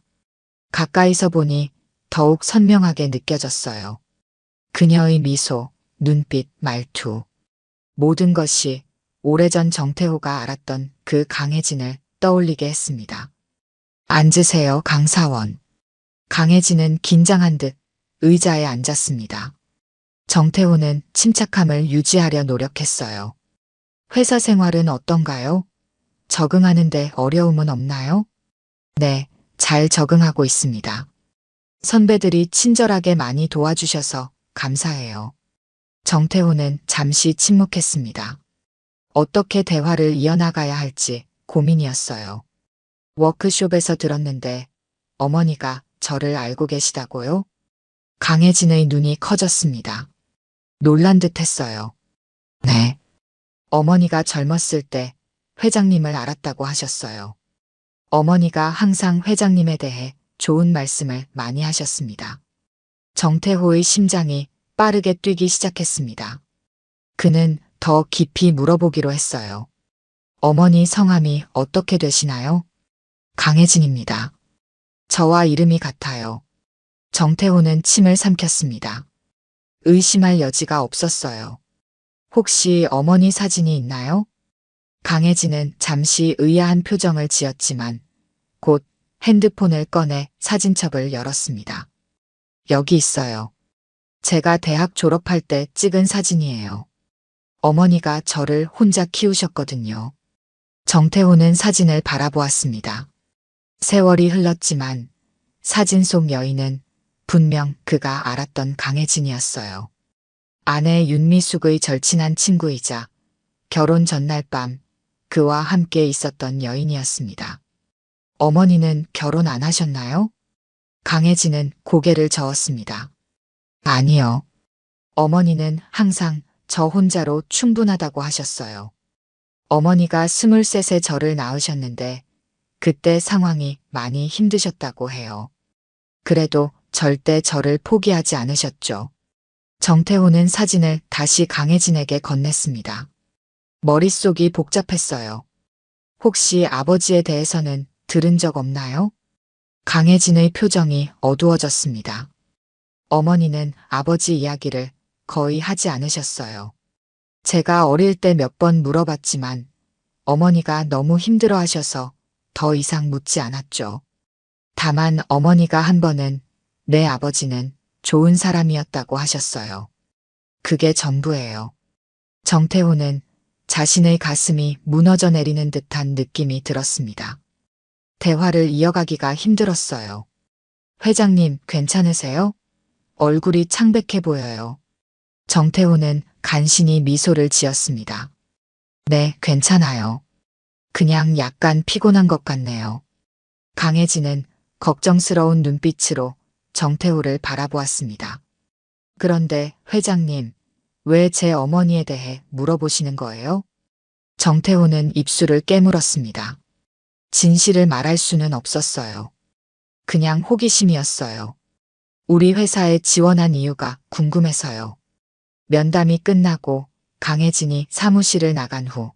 가까이서 보니 더욱 선명하게 느껴졌어요. 그녀의 미소, 눈빛, 말투. 모든 것이 오래전 정태호가 알았던 그 강혜진을 떠올리게 했습니다. 앉으세요, 강사원. 강혜진은 긴장한 듯 의자에 앉았습니다. 정태호는 침착함을 유지하려 노력했어요. 회사 생활은 어떤가요? 적응하는데 어려움은 없나요? 네, 잘 적응하고 있습니다. 선배들이 친절하게 많이 도와주셔서 감사해요. 정태호는 잠시 침묵했습니다. 어떻게 대화를 이어나가야 할지 고민이었어요. 워크숍에서 들었는데 어머니가 저를 알고 계시다고요? 강혜진의 눈이 커졌습니다. 놀란 듯 했어요. 네. 어머니가 젊었을 때 회장님을 알았다고 하셨어요. 어머니가 항상 회장님에 대해 좋은 말씀을 많이 하셨습니다. 정태호의 심장이 빠르게 뛰기 시작했습니다. 그는 더 깊이 물어보기로 했어요. 어머니 성함이 어떻게 되시나요? 강혜진입니다. 저와 이름이 같아요. 정태호는 침을 삼켰습니다. 의심할 여지가 없었어요. 혹시 어머니 사진이 있나요? 강혜진은 잠시 의아한 표정을 지었지만 곧 핸드폰을 꺼내 사진첩을 열었습니다. 여기 있어요. 제가 대학 졸업할 때 찍은 사진이에요. 어머니가 저를 혼자 키우셨거든요. 정태호는 사진을 바라보았습니다. 세월이 흘렀지만 사진 속 여인은 분명 그가 알았던 강혜진이었어요. 아내 윤미숙의 절친한 친구이자 결혼 전날 밤 그와 함께 있었던 여인이었습니다. 어머니는 결혼 안 하셨나요? 강혜진은 고개를 저었습니다. 아니요. 어머니는 항상 저 혼자로 충분하다고 하셨어요. 어머니가 23세 저를 낳으셨는데 그때 상황이 많이 힘드셨다고 해요. 그래도 절대 저를 포기하지 않으셨죠. 정태호는 사진을 다시 강혜진에게 건넸습니다. 머릿속이 복잡했어요. 혹시 아버지에 대해서는 들은 적 없나요? 강혜진의 표정이 어두워졌습니다. 어머니는 아버지 이야기를 거의 하지 않으셨어요. 제가 어릴 때 몇 번 물어봤지만 어머니가 너무 힘들어 하셔서 더 이상 묻지 않았죠. 다만 어머니가 한 번은 내 아버지는 좋은 사람이었다고 하셨어요. 그게 전부예요. 정태호는 자신의 가슴이 무너져 내리는 듯한 느낌이 들었습니다. 대화를 이어가기가 힘들었어요. 회장님, 괜찮으세요? 얼굴이 창백해 보여요. 정태호는 간신히 미소를 지었습니다. 네, 괜찮아요. 그냥 약간 피곤한 것 같네요. 강혜진은 걱정스러운 눈빛으로 정태호를 바라보았습니다. 그런데 회장님, 왜 제 어머니에 대해 물어보시는 거예요? 정태호는 입술을 깨물었습니다. 진실을 말할 수는 없었어요. 그냥 호기심이었어요. 우리 회사에 지원한 이유가 궁금해서요. 면담이 끝나고 강혜진이 사무실을 나간 후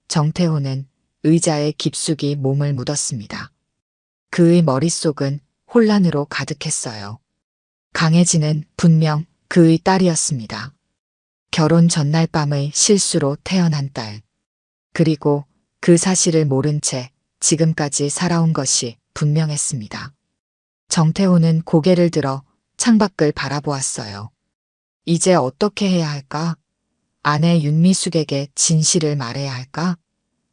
정태호는 의자에 깊숙이 몸을 묻었습니다. 그의 머릿속은 혼란으로 가득했어요. 강혜진은 분명 그의 딸이었습니다. 결혼 전날 밤의 실수로 태어난 딸. 그리고 그 사실을 모른 채 지금까지 살아온 것이 분명했습니다. 정태호는 고개를 들어 창밖을 바라보았어요. 이제 어떻게 해야 할까? 아내 윤미숙에게 진실을 말해야 할까?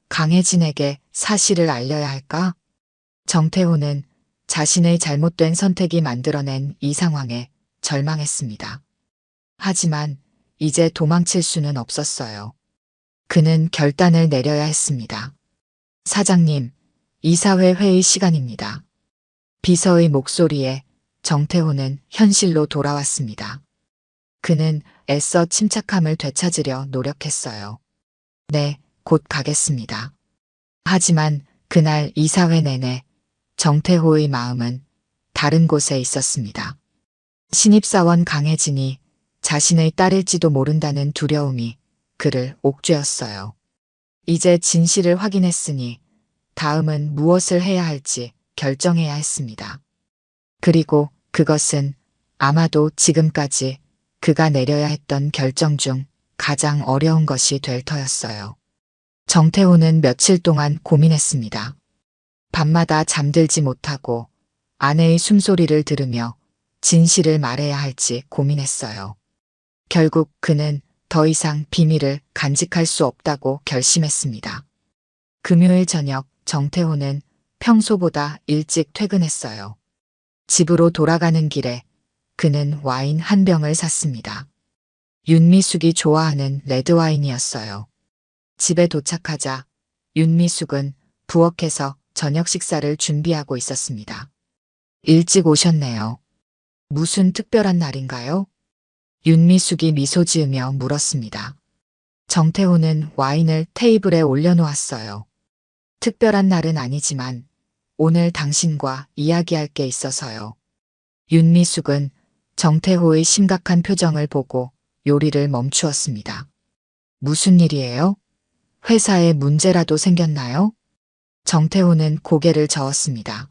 강혜진에게 사실을 알려야 할까? 정태호는 자신의 잘못된 선택이 만들어낸 이 상황에 절망했습니다. 하지만 이제 도망칠 수는 없었어요. 그는 결단을 내려야 했습니다. 사장님, 이사회 회의 시간입니다. 비서의 목소리에 정태호는 현실로 돌아왔습니다. 그는 애써 침착함을 되찾으려 노력했어요. 네, 곧 가겠습니다. 하지만 그날 이사회 내내 정태호의 마음은 다른 곳에 있었습니다. 신입사원 강혜진이 자신의 딸일지도 모른다는 두려움이 그를 옥죄었어요. 이제 진실을 확인했으니 다음은 무엇을 해야 할지 결정해야 했습니다. 그리고 그것은 아마도 지금까지 그가 내려야 했던 결정 중 가장 어려운 것이 될 터였어요. 정태호는 며칠 동안 고민했습니다. 밤마다 잠들지 못하고 아내의 숨소리를 들으며 진실을 말해야 할지 고민했어요. 결국 그는 더 이상 비밀을 간직할 수 없다고 결심했습니다. 금요일 저녁 정태호는 평소보다 일찍 퇴근했어요. 집으로 돌아가는 길에 그는 와인 한 병을 샀습니다. 윤미숙이 좋아하는 레드와인이었어요. 집에 도착하자 윤미숙은 부엌에서 저녁 식사를 준비하고 있었습니다. 일찍 오셨네요. 무슨 특별한 날인가요? 윤미숙이 미소 지으며 물었습니다. 정태호는 와인을 테이블에 올려놓았어요. 특별한 날은 아니지만 오늘 당신과 이야기할 게 있어서요. 윤미숙은 정태호의 심각한 표정을 보고 요리를 멈추었습니다. 무슨 일이에요? 회사에 문제라도 생겼나요? 정태호는 고개를 저었습니다.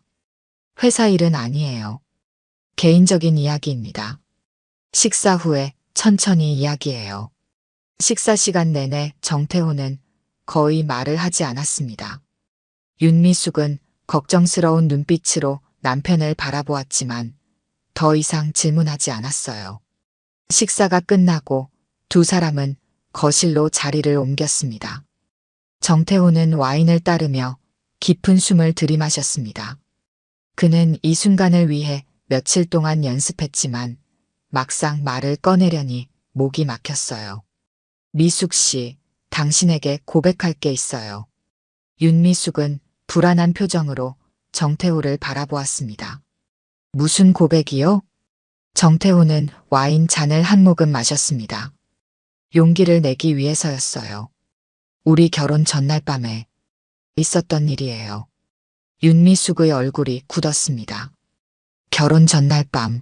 회사 일은 아니에요. 개인적인 이야기입니다. 식사 후에 천천히 이야기해요. 식사 시간 내내 정태호는 거의 말을 하지 않았습니다. 윤미숙은 걱정스러운 눈빛으로 남편을 바라보았지만 더 이상 질문하지 않았어요. 식사가 끝나고 두 사람은 거실로 자리를 옮겼습니다. 정태호는 와인을 따르며 깊은 숨을 들이마셨습니다. 그는 이 순간을 위해 며칠 동안 연습했지만 막상 말을 꺼내려니 목이 막혔어요. 미숙 씨, 당신에게 고백할 게 있어요. 윤미숙은 불안한 표정으로 정태호를 바라보았습니다. 무슨 고백이요? 정태호는 와인 잔을 한 모금 마셨습니다. 용기를 내기 위해서였어요. 우리 결혼 전날 밤에 있었던 일이에요. 윤미숙의 얼굴이 굳었습니다. 결혼 전날 밤,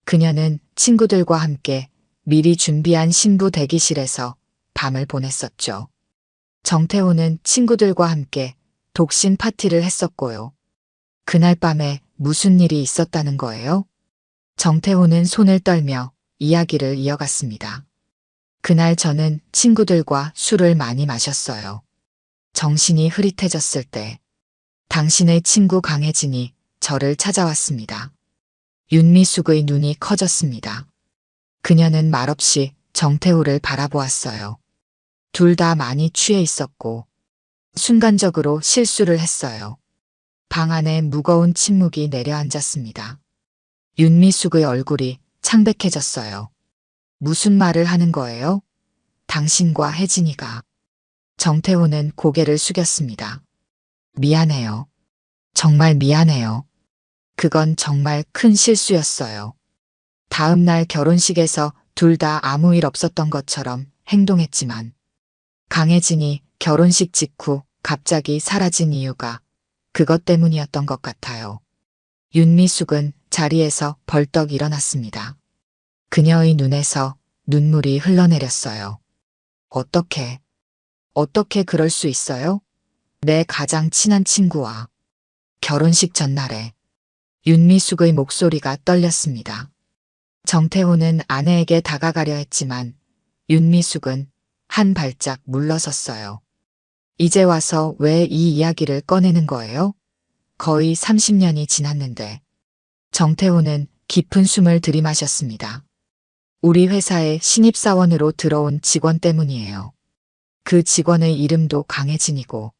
그녀는 친구들과 함께 미리 준비한 신부 대기실에서 밤을 보냈었죠. 정태호는 친구들과 함께 독신 파티를 했었고요. 그날 밤에 무슨 일이 있었다는 거예요? 정태호는 손을 떨며 이야기를 이어갔습니다. 그날 저는 친구들과 술을 많이 마셨어요. 정신이 흐릿해졌을 때 당신의 친구 강혜진이 저를 찾아왔습니다. 윤미숙의 눈이 커졌습니다. 그녀는 말없이 정태호를 바라보았어요. 둘 다 많이 취해 있었고 순간적으로 실수를 했어요. 방 안에 무거운 침묵이 내려앉았습니다. 윤미숙의 얼굴이 창백해졌어요. 무슨 말을 하는 거예요? 당신과 혜진이가. 정태호는 고개를 숙였습니다. 미안해요. 정말 미안해요. 그건 정말 큰 실수였어요. 다음 날 결혼식에서 둘 다 아무 일 없었던 것처럼 행동했지만 강혜진이 결혼식 직후 갑자기 사라진 이유가 그것 때문이었던 것 같아요. 윤미숙은 자리에서 벌떡 일어났습니다. 그녀의 눈에서 눈물이 흘러내렸어요. 어떻게 그럴 수 있어요? 내 가장 친한 친구와 결혼식 전날에. 윤미숙의 목소리가 떨렸습니다. 정태호는 아내에게 다가가려 했지만 윤미숙은 한 발짝 물러섰어요. 이제 와서 왜 이 이야기를 꺼내는 거예요? 거의 30년이 지났는데. 정태호는 깊은 숨을 들이마셨습니다. 우리 회사에 신입사원으로 들어온 직원 때문이에요. 그 직원의 이름도 강혜진이고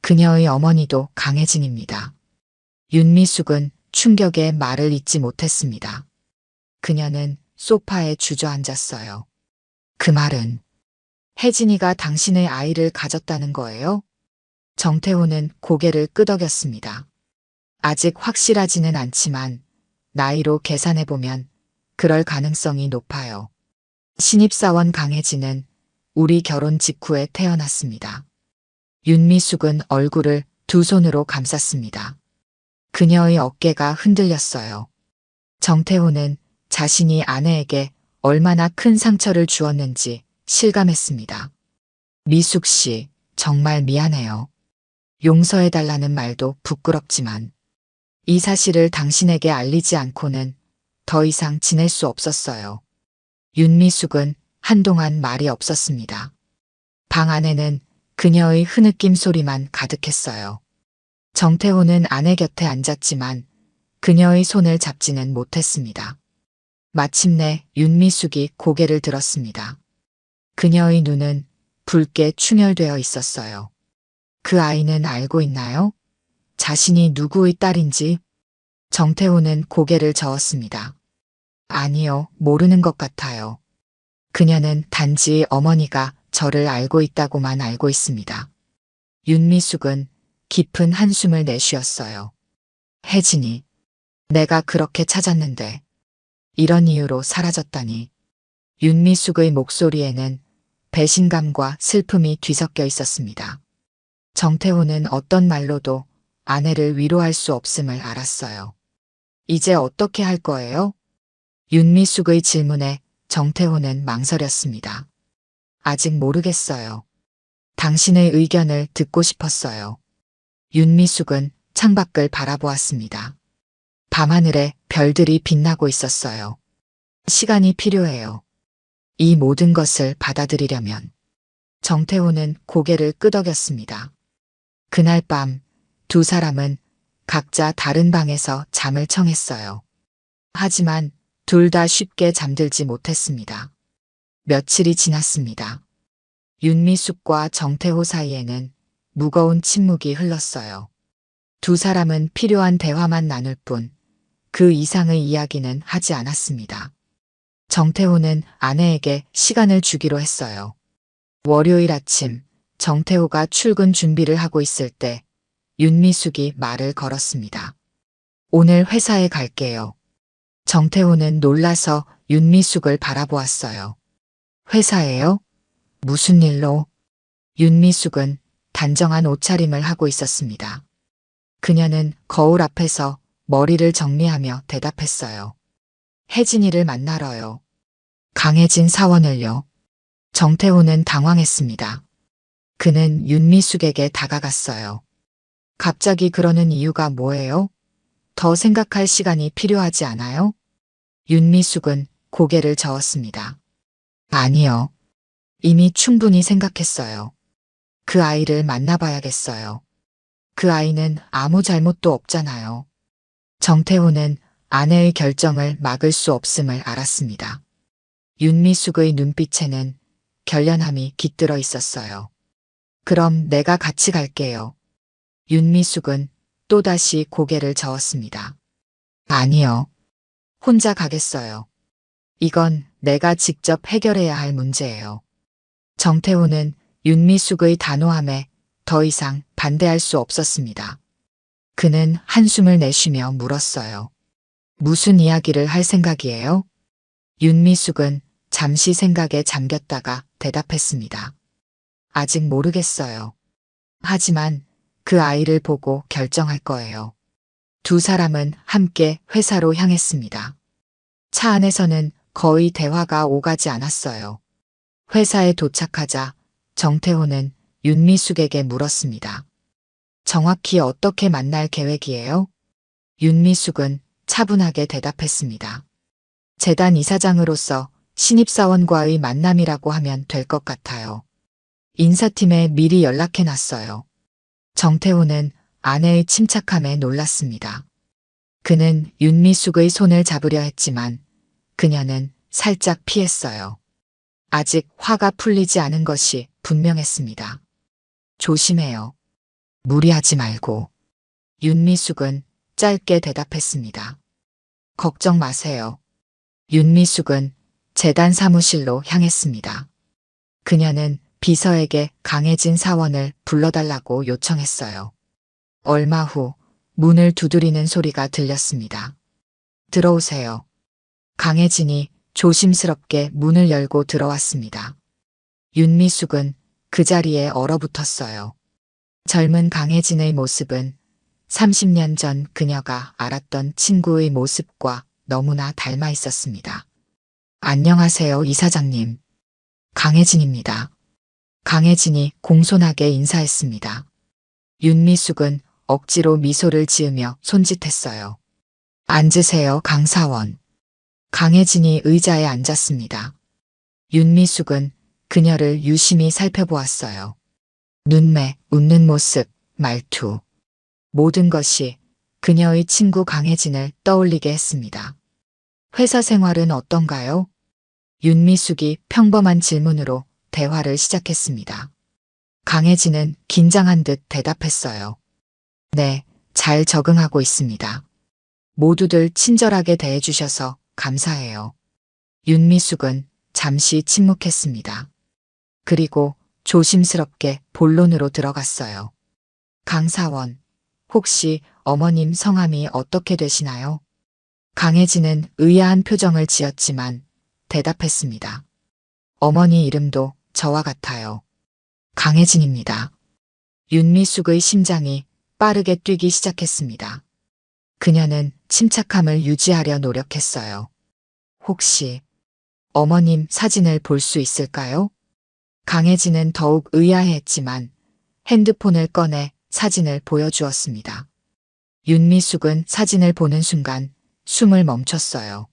그녀의 어머니도 강혜진입니다. 윤미숙은 충격에 말을 잇지 못했습니다. 그녀는 소파에 주저앉았어요. 그 말은 혜진이가 당신의 아이를 가졌다는 거예요? 정태호는 고개를 끄덕였습니다. 아직 확실하지는 않지만 나이로 계산해보면 그럴 가능성이 높아요. 신입사원 강혜진은 우리 결혼 직후에 태어났습니다. 윤미숙은 얼굴을 두 손으로 감쌌습니다. 그녀의 어깨가 흔들렸어요. 정태호는 자신이 아내에게 얼마나 큰 상처를 주었는지 실감했습니다. 미숙 씨, 정말 미안해요. 용서해달라는 말도 부끄럽지만 이 사실을 당신에게 알리지 않고는 더 이상 지낼 수 없었어요. 윤미숙은 한동안 말이 없었습니다. 방 안에는 그녀의 흐느낌 소리만 가득했어요. 정태호는 아내 곁에 앉았지만 그녀의 손을 잡지는 못했습니다. 마침내 윤미숙이 고개를 들었습니다. 그녀의 눈은 붉게 충혈되어 있었어요. 그 아이는 알고 있나요? 자신이 누구의 딸인지? 정태호는 고개를 저었습니다. 아니요, 모르는 것 같아요. 그녀는 단지 어머니가 저를 알고 있다고만 알고 있습니다. 윤미숙은 깊은 한숨을 내쉬었어요. 혜진이, 내가 그렇게 찾았는데 이런 이유로 사라졌다니. 윤미숙의 목소리에는 배신감과 슬픔이 뒤섞여 있었습니다. 정태호는 어떤 말로도 아내를 위로할 수 없음을 알았어요. 이제 어떻게 할 거예요? 윤미숙의 질문에 정태호는 망설였습니다. 아직 모르겠어요. 당신의 의견을 듣고 싶었어요. 윤미숙은 창밖을 바라보았습니다. 밤하늘에 별들이 빛나고 있었어요. 시간이 필요해요. 이 모든 것을 받아들이려면. 정태호는 고개를 끄덕였습니다. 그날 밤 두 사람은 각자 다른 방에서 잠을 청했어요. 하지만 둘 다 쉽게 잠들지 못했습니다. 며칠이 지났습니다. 윤미숙과 정태호 사이에는 무거운 침묵이 흘렀어요. 두 사람은 필요한 대화만 나눌 뿐 그 이상의 이야기는 하지 않았습니다. 정태호는 아내에게 시간을 주기로 했어요. 월요일 아침 정태호가 출근 준비를 하고 있을 때 윤미숙이 말을 걸었습니다. 오늘 회사에 갈게요. 정태호는 놀라서 윤미숙을 바라보았어요. 회사에요? 무슨 일로? 윤미숙은 단정한 옷차림을 하고 있었습니다. 그녀는 거울 앞에서 머리를 정리하며 대답했어요. 혜진이를 만나러요. 강혜진 사원을요. 정태호는 당황했습니다. 그는 윤미숙에게 다가갔어요. 갑자기 그러는 이유가 뭐예요? 더 생각할 시간이 필요하지 않아요? 윤미숙은 고개를 저었습니다. 아니요. 이미 충분히 생각했어요. 그 아이를 만나봐야겠어요. 그 아이는 아무 잘못도 없잖아요. 정태호는 아내의 결정을 막을 수 없음을 알았습니다. 윤미숙의 눈빛에는 결연함이 깃들어 있었어요. 그럼 내가 같이 갈게요. 윤미숙은 또다시 고개를 저었습니다. 아니요. 혼자 가겠어요. 이건 내가 직접 해결해야 할 문제예요. 정태호는 윤미숙의 단호함에 더 이상 반대할 수 없었습니다. 그는 한숨을 내쉬며 물었어요. 무슨 이야기를 할 생각이에요? 윤미숙은 잠시 생각에 잠겼다가 대답했습니다. 아직 모르겠어요. 하지만 그 아이를 보고 결정할 거예요. 두 사람은 함께 회사로 향했습니다. 차 안에서는 거의 대화가 오가지 않았어요. 회사에 도착하자 정태호는 윤미숙에게 물었습니다. 정확히 어떻게 만날 계획이에요? 윤미숙은 차분하게 대답했습니다. 재단 이사장으로서 신입사원과의 만남이라고 하면 될 것 같아요. 인사팀에 미리 연락해놨어요. 정태호는 아내의 침착함에 놀랐습니다. 그는 윤미숙의 손을 잡으려 했지만 그녀는 살짝 피했어요. 아직 화가 풀리지 않은 것이 분명했습니다. 조심해요. 무리하지 말고. 윤미숙은 짧게 대답했습니다. 걱정 마세요. 윤미숙은 재단 사무실로 향했습니다. 그녀는 비서에게 강혜진 사원을 불러달라고 요청했어요. 얼마 후 문을 두드리는 소리가 들렸습니다. 들어오세요. 강혜진이 조심스럽게 문을 열고 들어왔습니다. 윤미숙은 그 자리에 얼어붙었어요. 젊은 강혜진의 모습은 30년 전 그녀가 알았던 친구의 모습과 너무나 닮아 있었습니다. 안녕하세요, 이사장님. 강혜진입니다. 강혜진이 공손하게 인사했습니다. 윤미숙은 억지로 미소를 지으며 손짓했어요. 앉으세요, 강사원. 강혜진이 의자에 앉았습니다. 윤미숙은 그녀를 유심히 살펴보았어요. 눈매, 웃는 모습, 말투. 모든 것이 그녀의 친구 강혜진을 떠올리게 했습니다. 회사 생활은 어떤가요? 윤미숙이 평범한 질문으로 대화를 시작했습니다. 강혜진은 긴장한 듯 대답했어요. 네, 잘 적응하고 있습니다. 모두들 친절하게 대해주셔서 감사해요. 윤미숙은 잠시 침묵했습니다. 그리고 조심스럽게 본론으로 들어갔어요. 강사원, 혹시 어머님 성함이 어떻게 되시나요? 강혜진은 의아한 표정을 지었지만 대답했습니다. 어머니 이름도 저와 같아요. 강혜진입니다. 윤미숙의 심장이 빠르게 뛰기 시작했습니다. 그녀는 침착함을 유지하려 노력했어요. 혹시 어머님 사진을 볼 수 있을까요? 강혜진은 더욱 의아해했지만 핸드폰을 꺼내 사진을 보여주었습니다. 윤미숙은 사진을 보는 순간 숨을 멈췄어요.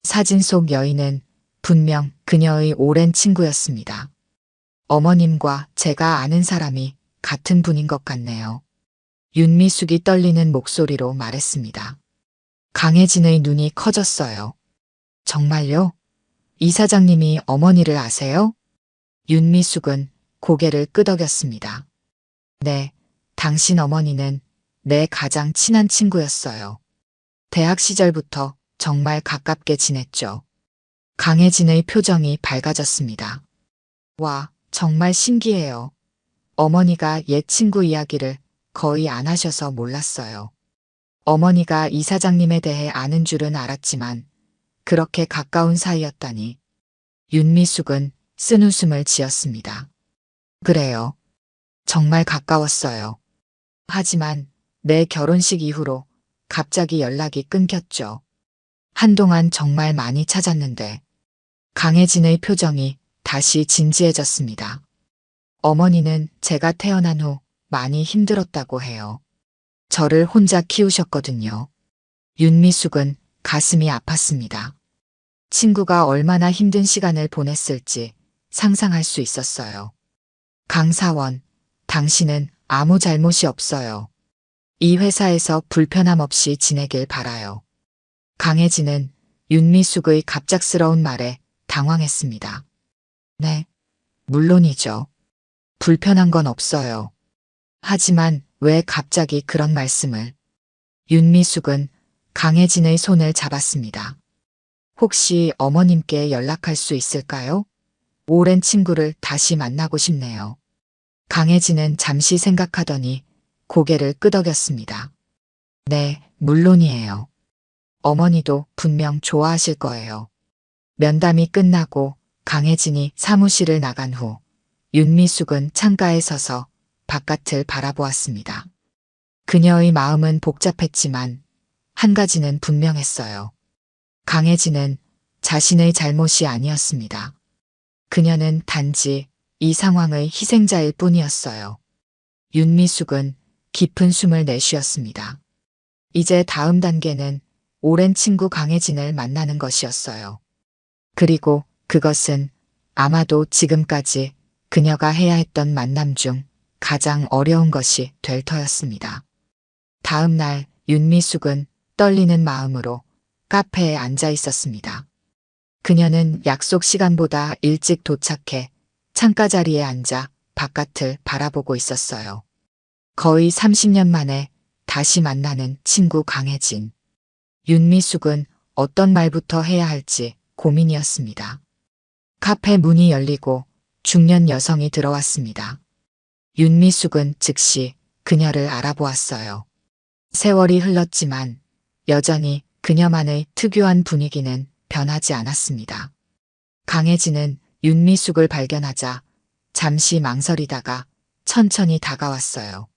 사진 속 여인은 분명 그녀의 오랜 친구였습니다. 어머님과 제가 아는 사람이 같은 분인 것 같네요. 윤미숙이 떨리는 목소리로 말했습니다. 강혜진의 눈이 커졌어요. 정말요? 이 사장님이 어머니를 아세요? 윤미숙은 고개를 끄덕였습니다. 네, 당신 어머니는 내 가장 친한 친구였어요. 대학 시절부터 정말 가깝게 지냈죠. 강혜진의 표정이 밝아졌습니다. 와, 정말 신기해요. 어머니가 옛 친구 이야기를 거의 안 하셔서 몰랐어요. 어머니가 이 사장님에 대해 아는 줄은 알았지만 그렇게 가까운 사이였다니. 윤미숙은 쓴웃음을 지었습니다. 그래요. 정말 가까웠어요. 하지만 내 결혼식 이후로 갑자기 연락이 끊겼죠. 한동안 정말 많이 찾았는데 강혜진의 표정이 다시 진지해졌습니다. 어머니는 제가 태어난 후 많이 힘들었다고 해요. 저를 혼자 키우셨거든요. 윤미숙은 가슴이 아팠습니다. 친구가 얼마나 힘든 시간을 보냈을지 상상할 수 있었어요. 강사원, 당신은 아무 잘못이 없어요. 이 회사에서 불편함 없이 지내길 바라요. 강혜진은 윤미숙의 갑작스러운 말에 당황했습니다. 네, 물론이죠. 불편한 건 없어요. 하지만 왜 갑자기 그런 말씀을? 윤미숙은 강혜진의 손을 잡았습니다. 혹시 어머님께 연락할 수 있을까요? 오랜 친구를 다시 만나고 싶네요. 강혜진은 잠시 생각하더니 고개를 끄덕였습니다. 네, 물론이에요. 어머니도 분명 좋아하실 거예요. 면담이 끝나고 강혜진이 사무실을 나간 후 윤미숙은 창가에 서서 바깥을 바라보았습니다. 그녀의 마음은 복잡했지만 한 가지는 분명했어요. 강혜진은 자신의 잘못이 아니었습니다. 그녀는 단지 이 상황의 희생자일 뿐이었어요. 윤미숙은 깊은 숨을 내쉬었습니다. 이제 다음 단계는 오랜 친구 강혜진을 만나는 것이었어요. 그리고 그것은 아마도 지금까지 그녀가 해야 했던 만남 중 가장 어려운 것이 될 터였습니다. 다음 날 윤미숙은 떨리는 마음으로 카페에 앉아 있었습니다. 그녀는 약속 시간보다 일찍 도착해 창가 자리에 앉아 바깥을 바라보고 있었어요. 거의 30년 만에 다시 만나는 친구 강혜진. 윤미숙은 어떤 말부터 해야 할지 고민이었습니다. 카페 문이 열리고 중년 여성이 들어왔습니다. 윤미숙은 즉시 그녀를 알아보았어요. 세월이 흘렀지만 여전히 그녀만의 특유한 분위기는 변하지 않았습니다. 강혜진은 윤미숙을 발견하자 잠시 망설이다가 천천히 다가왔어요.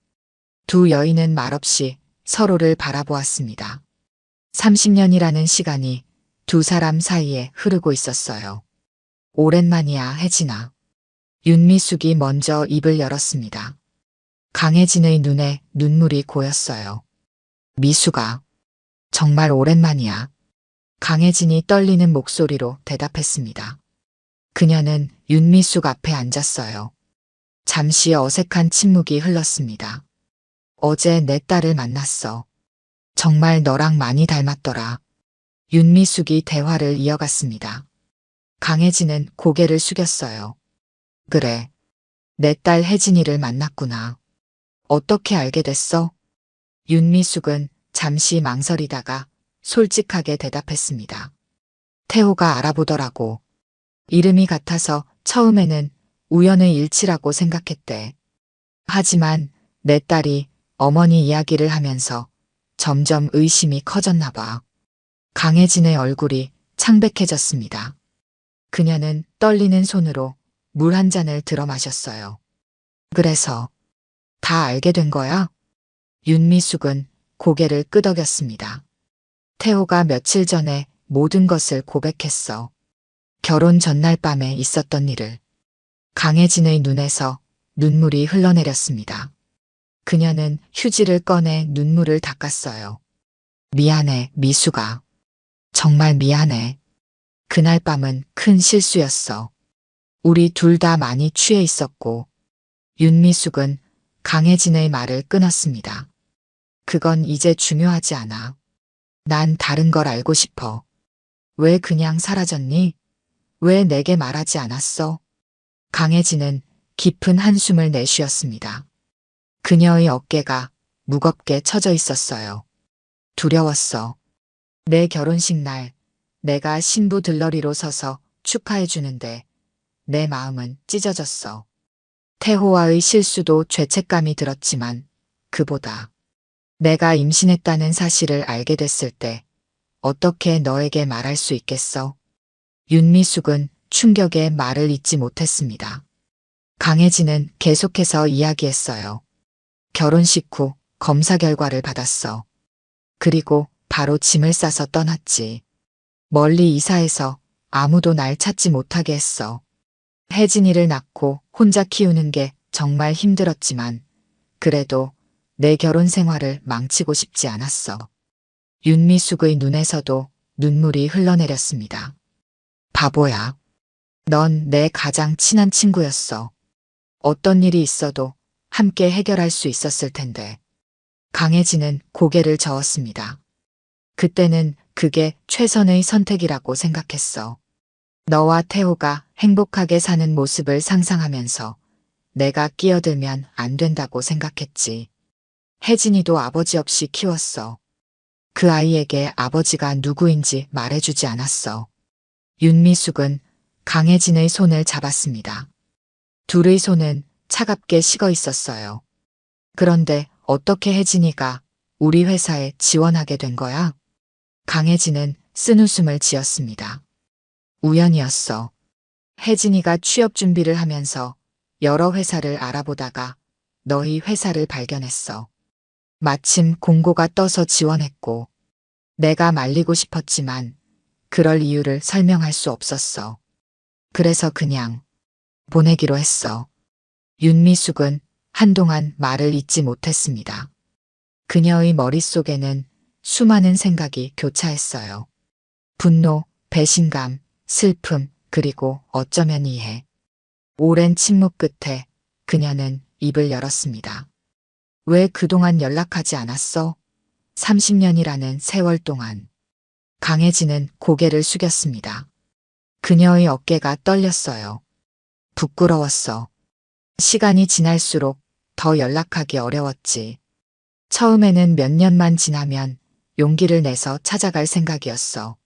두 여인은 말없이 서로를 바라보았습니다. 30년이라는 시간이 두 사람 사이에 흐르고 있었어요. 오랜만이야, 혜진아. 윤미숙이 먼저 입을 열었습니다. 강혜진의 눈에 눈물이 고였어요. 미숙아, 정말 오랜만이야. 강혜진이 떨리는 목소리로 대답했습니다. 그녀는 윤미숙 앞에 앉았어요. 잠시 어색한 침묵이 흘렀습니다. 어제 내 딸을 만났어. 정말 너랑 많이 닮았더라. 윤미숙이 대화를 이어갔습니다. 강혜진은 고개를 숙였어요. 그래. 내 딸 혜진이를 만났구나. 어떻게 알게 됐어? 윤미숙은 잠시 망설이다가 솔직하게 대답했습니다. 태호가 알아보더라고. 이름이 같아서 처음에는 우연의 일치라고 생각했대. 하지만 내 딸이 어머니 이야기를 하면서 점점 의심이 커졌나 봐. 강혜진의 얼굴이 창백해졌습니다. 그녀는 떨리는 손으로 물 한 잔을 들어 마셨어요. 그래서 다 알게 된 거야? 윤미숙은 고개를 끄덕였습니다. 태호가 며칠 전에 모든 것을 고백했어. 결혼 전날 밤에 있었던 일을. 강혜진의 눈에서 눈물이 흘러내렸습니다. 그녀는 휴지를 꺼내 눈물을 닦았어요. 미안해, 미숙아. 정말 미안해. 그날 밤은 큰 실수였어. 우리 둘 다 많이 취해 있었고. 윤미숙은 강혜진의 말을 끊었습니다. 그건 이제 중요하지 않아. 난 다른 걸 알고 싶어. 왜 그냥 사라졌니? 왜 내게 말하지 않았어? 강혜진은 깊은 한숨을 내쉬었습니다. 그녀의 어깨가 무겁게 처져 있었어요. 두려웠어. 내 결혼식 날 내가 신부 들러리로 서서 축하해 주는데 내 마음은 찢어졌어. 태호와의 실수도 죄책감이 들었지만 그보다 내가 임신했다는 사실을 알게 됐을 때 어떻게 너에게 말할 수 있겠어? 윤미숙은 충격에 말을 잇지 못했습니다. 강혜진은 계속해서 이야기했어요. 결혼식 후 검사 결과를 받았어. 그리고 바로 짐을 싸서 떠났지. 멀리 이사해서 아무도 날 찾지 못하게 했어. 혜진이를 낳고 혼자 키우는 게 정말 힘들었지만 그래도 내 결혼 생활을 망치고 싶지 않았어. 윤미숙의 눈에서도 눈물이 흘러내렸습니다. 바보야. 넌 내 가장 친한 친구였어. 어떤 일이 있어도 함께 해결할 수 있었을 텐데. 강혜진은 고개를 저었습니다. 그때는 그게 최선의 선택이라고 생각했어. 너와 태호가 행복하게 사는 모습을 상상하면서 내가 끼어들면 안 된다고 생각했지. 혜진이도 아버지 없이 키웠어. 그 아이에게 아버지가 누구인지 말해주지 않았어. 윤미숙은 강혜진의 손을 잡았습니다. 둘의 손은 차갑게 식어 있었어요. 그런데 어떻게 혜진이가 우리 회사에 지원하게 된 거야? 강혜진은 쓴웃음을 지었습니다. 우연이었어. 혜진이가 취업 준비를 하면서 여러 회사를 알아보다가 너희 회사를 발견했어. 마침 공고가 떠서 지원했고 내가 말리고 싶었지만 그럴 이유를 설명할 수 없었어. 그래서 그냥 보내기로 했어. 윤미숙은 한동안 말을 잇지 못했습니다. 그녀의 머릿속에는 수많은 생각이 교차했어요. 분노, 배신감, 슬픔, 그리고 어쩌면 이해. 오랜 침묵 끝에 그녀는 입을 열었습니다. 왜 그동안 연락하지 않았어? 30년이라는 세월 동안. 강혜진은 고개를 숙였습니다. 그녀의 어깨가 떨렸어요. 부끄러웠어. 시간이 지날수록 더 연락하기 어려웠지. 처음에는 몇 년만 지나면 용기를 내서 찾아갈 생각이었어.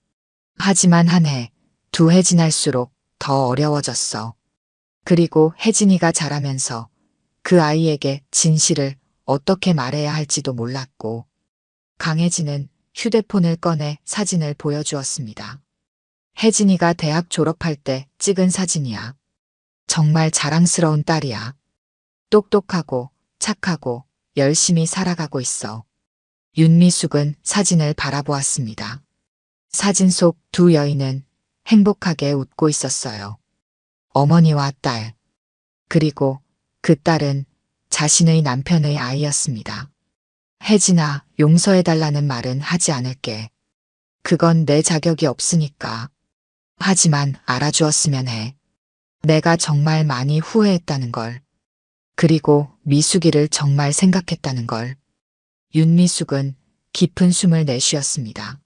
하지만 한 해, 두 해 지날수록 더 어려워졌어. 그리고 혜진이가 자라면서 그 아이에게 진실을 어떻게 말해야 할지도 몰랐고, 강혜진은 휴대폰을 꺼내 사진을 보여주었습니다. 혜진이가 대학 졸업할 때 찍은 사진이야. 정말 자랑스러운 딸이야. 똑똑하고 착하고 열심히 살아가고 있어. 윤미숙은 사진을 바라보았습니다. 사진 속 두 여인은 행복하게 웃고 있었어요. 어머니와 딸. 그리고 그 딸은 자신의 남편의 아이였습니다. 혜진아, 용서해달라는 말은 하지 않을게. 그건 내 자격이 없으니까. 하지만 알아주었으면 해. 내가 정말 많이 후회했다는 걸. 그리고 미숙이를 정말 생각했다는 걸. 윤미숙은 깊은 숨을 내쉬었습니다.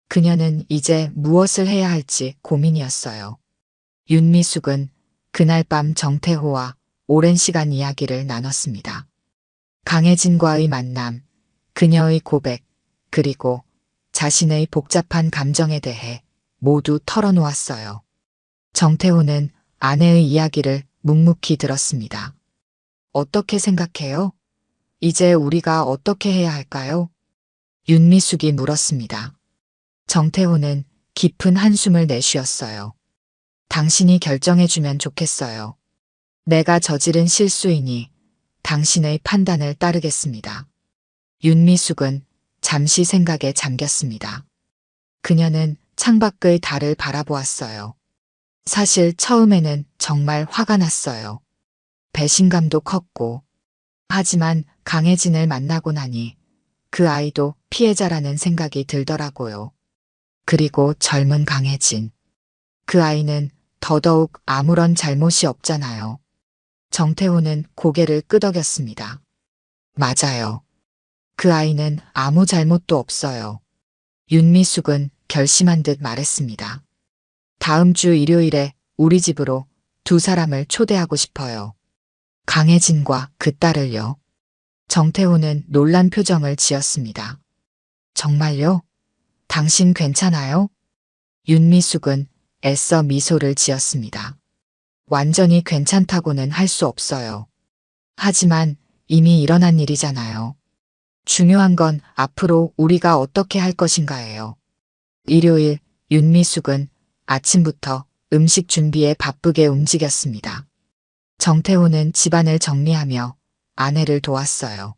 그녀는 이제 무엇을 해야 할지 고민이었어요. 윤미숙은 그날 밤 정태호와 오랜 시간 이야기를 나눴습니다. 강혜진과의 만남, 그녀의 고백, 그리고 자신의 복잡한 감정에 대해 모두 털어놓았어요. 정태호는 아내의 이야기를 묵묵히 들었습니다. 어떻게 생각해요? 이제 우리가 어떻게 해야 할까요? 윤미숙이 물었습니다. 정태호는 깊은 한숨을 내쉬었어요. 당신이 결정해주면 좋겠어요. 내가 저지른 실수이니 당신의 판단을 따르겠습니다. 윤미숙은 잠시 생각에 잠겼습니다. 그녀는 창밖의 달을 바라보았어요. 사실 처음에는 정말 화가 났어요. 배신감도 컸고. 하지만 강혜진을 만나고 나니 그 아이도 피해자라는 생각이 들더라고요. 그리고 젊은 강혜진. 그 아이는 더더욱 아무런 잘못이 없잖아요. 정태호는 고개를 끄덕였습니다. 맞아요. 그 아이는 아무 잘못도 없어요. 윤미숙은 결심한 듯 말했습니다. 다음 주 일요일에 우리 집으로 두 사람을 초대하고 싶어요. 강혜진과 그 딸을요. 정태호는 놀란 표정을 지었습니다. 정말요? 당신 괜찮아요? 윤미숙은 애써 미소를 지었습니다. 완전히 괜찮다고는 할 수 없어요. 하지만 이미 일어난 일이잖아요. 중요한 건 앞으로 우리가 어떻게 할 것인가예요. 일요일 윤미숙은 아침부터 음식 준비에 바쁘게 움직였습니다. 정태호는 집안을 정리하며 아내를 도왔어요.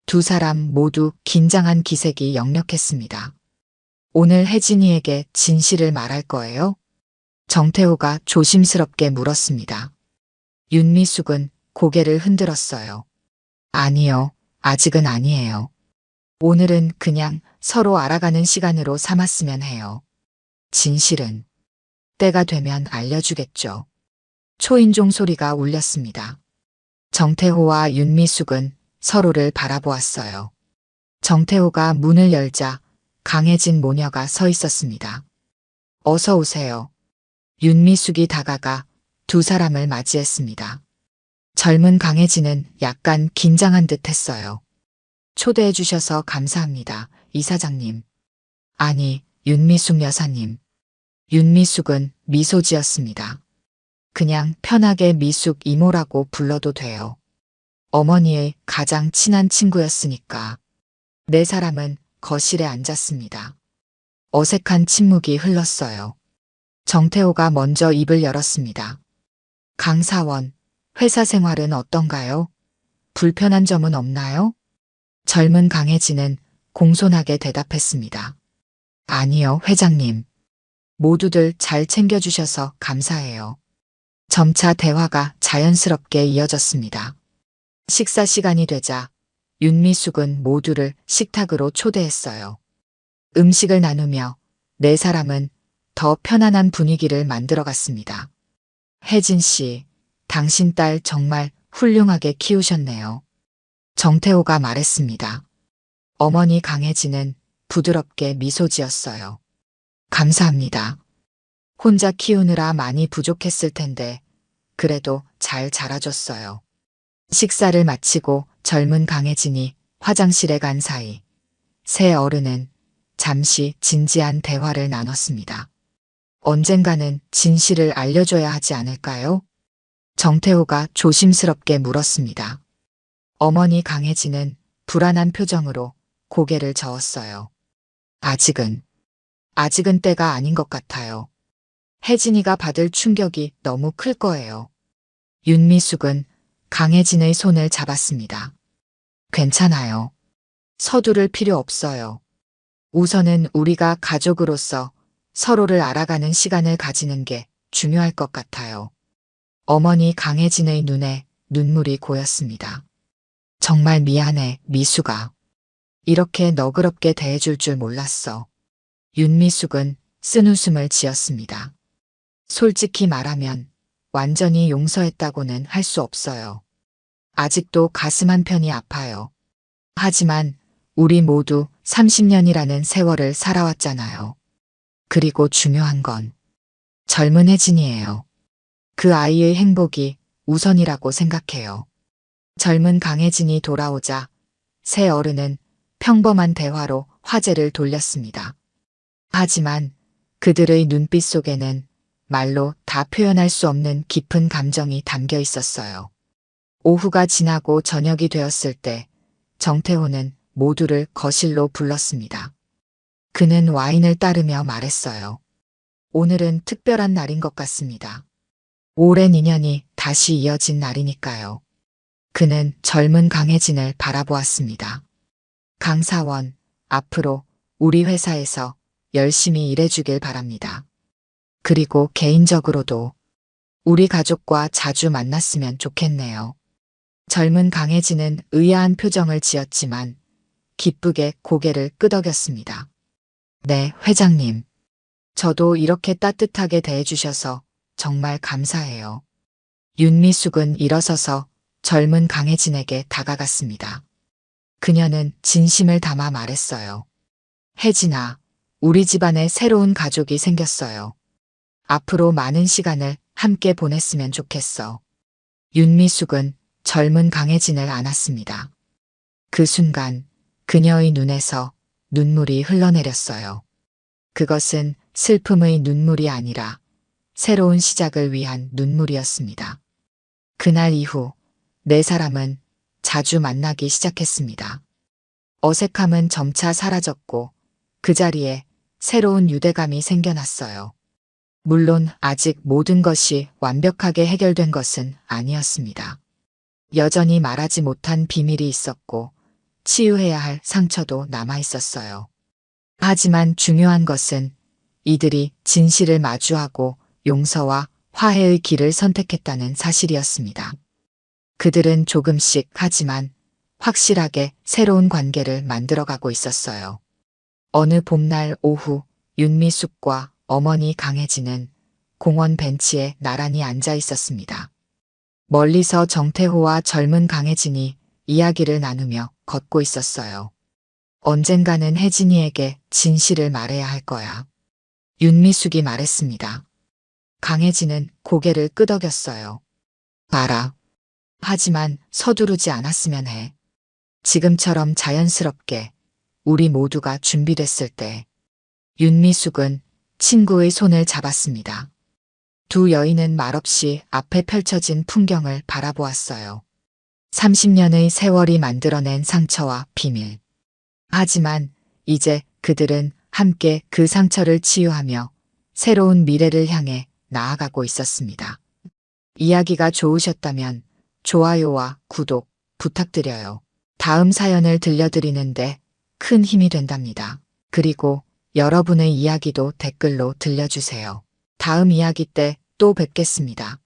두 사람 모두 긴장한 기색이 역력했습니다. 오늘 혜진이에게 진실을 말할 거예요? 정태호가 조심스럽게 물었습니다. 윤미숙은 고개를 흔들었어요. 아니요, 아직은 아니에요. 오늘은 그냥 서로 알아가는 시간으로 삼았으면 해요. 진실은 때가 되면 알려주겠죠. 초인종 소리가 울렸습니다. 정태호와 윤미숙은 서로를 바라보았어요. 정태호가 문을 열자 강혜진 모녀가 서 있었습니다. 어서 오세요. 윤미숙이 다가가 두 사람을 맞이했습니다. 젊은 강혜진은 약간 긴장한 듯 했어요. 초대해 주셔서 감사합니다, 이사장님. 아니, 윤미숙 여사님. 윤미숙은 미소 지었습니다. 그냥 편하게 미숙 이모라고 불러도 돼요. 어머니의 가장 친한 친구였으니까. 네 사람은 거실에 앉았습니다. 어색한 침묵이 흘렀어요. 정태호가 먼저 입을 열었습니다. 강사원, 회사 생활은 어떤가요? 불편한 점은 없나요? 젊은 강혜진은 공손하게 대답했습니다. 아니요, 회장님. 모두들 잘 챙겨주셔서 감사해요. 점차 대화가 자연스럽게 이어졌습니다. 식사 시간이 되자 윤미숙은 모두를 식탁으로 초대했어요. 음식을 나누며 네 사람은 더 편안한 분위기를 만들어갔습니다. 혜진 씨, 당신 딸 정말 훌륭하게 키우셨네요. 정태호가 말했습니다. 어머니 강혜진은 부드럽게 미소 지었어요. 감사합니다. 혼자 키우느라 많이 부족했을 텐데 그래도 잘 자라줬어요. 식사를 마치고 젊은 강혜진이 화장실에 간 사이 새 어른은 잠시 진지한 대화를 나눴습니다. 언젠가는 진실을 알려줘야 하지 않을까요? 정태호가 조심스럽게 물었습니다. 어머니 강혜진은 불안한 표정으로 고개를 저었어요. 아직은 때가 아닌 것 같아요. 혜진이가 받을 충격이 너무 클 거예요. 윤미숙은 강혜진의 손을 잡았습니다. 괜찮아요. 서두를 필요 없어요. 우선은 우리가 가족으로서 서로를 알아가는 시간을 가지는 게 중요할 것 같아요. 어머니 강혜진의 눈에 눈물이 고였습니다. 정말 미안해, 미숙아. 이렇게 너그럽게 대해줄 줄 몰랐어. 윤미숙은 쓴웃음을 지었습니다. 솔직히 말하면 완전히 용서했다고는 할 수 없어요. 아직도 가슴 한편이 아파요. 하지만 우리 모두 30년이라는 세월을 살아왔잖아요. 그리고 중요한 건 젊은 혜진이에요. 그 아이의 행복이 우선이라고 생각해요. 젊은 강혜진이 돌아오자 새 어른은 평범한 대화로 화제를 돌렸습니다. 하지만 그들의 눈빛 속에는 말로 다 표현할 수 없는 깊은 감정이 담겨 있었어요. 오후가 지나고 저녁이 되었을 때 정태호는 모두를 거실로 불렀습니다. 그는 와인을 따르며 말했어요. 오늘은 특별한 날인 것 같습니다. 오랜 인연이 다시 이어진 날이니까요. 그는 젊은 강혜진을 바라보았습니다. 강사원, 앞으로 우리 회사에서 열심히 일해주길 바랍니다. 그리고 개인적으로도 우리 가족과 자주 만났으면 좋겠네요. 젊은 강혜진은 의아한 표정을 지었지만 기쁘게 고개를 끄덕였습니다. 네, 회장님. 저도 이렇게 따뜻하게 대해주셔서 정말 감사해요. 윤미숙은 일어서서 젊은 강혜진에게 다가갔습니다. 그녀는 진심을 담아 말했어요. 혜진아, 우리 집안에 새로운 가족이 생겼어요. 앞으로 많은 시간을 함께 보냈으면 좋겠어. 윤미숙은 젊은 강혜진을 안았습니다. 그 순간 그녀의 눈에서 눈물이 흘러내렸어요. 그것은 슬픔의 눈물이 아니라 새로운 시작을 위한 눈물이었습니다. 그날 이후 네 사람은 자주 만나기 시작했습니다. 어색함은 점차 사라졌고 그 자리에 새로운 유대감이 생겨났어요. 물론 아직 모든 것이 완벽하게 해결된 것은 아니었습니다. 여전히 말하지 못한 비밀이 있었고 치유해야 할 상처도 남아 있었어요. 하지만 중요한 것은 이들이 진실을 마주하고 용서와 화해의 길을 선택했다는 사실이었습니다. 그들은 조금씩 하지만 확실하게 새로운 관계를 만들어가고 있었어요. 어느 봄날 오후 윤미숙과 어머니 강혜진은 공원 벤치에 나란히 앉아 있었습니다. 멀리서 정태호와 젊은 강혜진이 이야기를 나누며 걷고 있었어요. 언젠가는 혜진이에게 진실을 말해야 할 거야. 윤미숙이 말했습니다. 강혜진은 고개를 끄덕였어요. 알아. 하지만 서두르지 않았으면 해. 지금처럼 자연스럽게 우리 모두가 준비됐을 때. 윤미숙은 친구의 손을 잡았습니다. 두 여인은 말없이 앞에 펼쳐진 풍경을 바라보았어요. 30년의 세월이 만들어낸 상처와 비밀. 하지만 이제 그들은 함께 그 상처를 치유하며 새로운 미래를 향해 나아가고 있었습니다. 이야기가 좋으셨다면 좋아요와 구독 부탁드려요. 다음 사연을 들려드리는데 큰 힘이 된답니다. 그리고 여러분의 이야기도 댓글로 들려주세요. 다음 이야기 때 또 뵙겠습니다.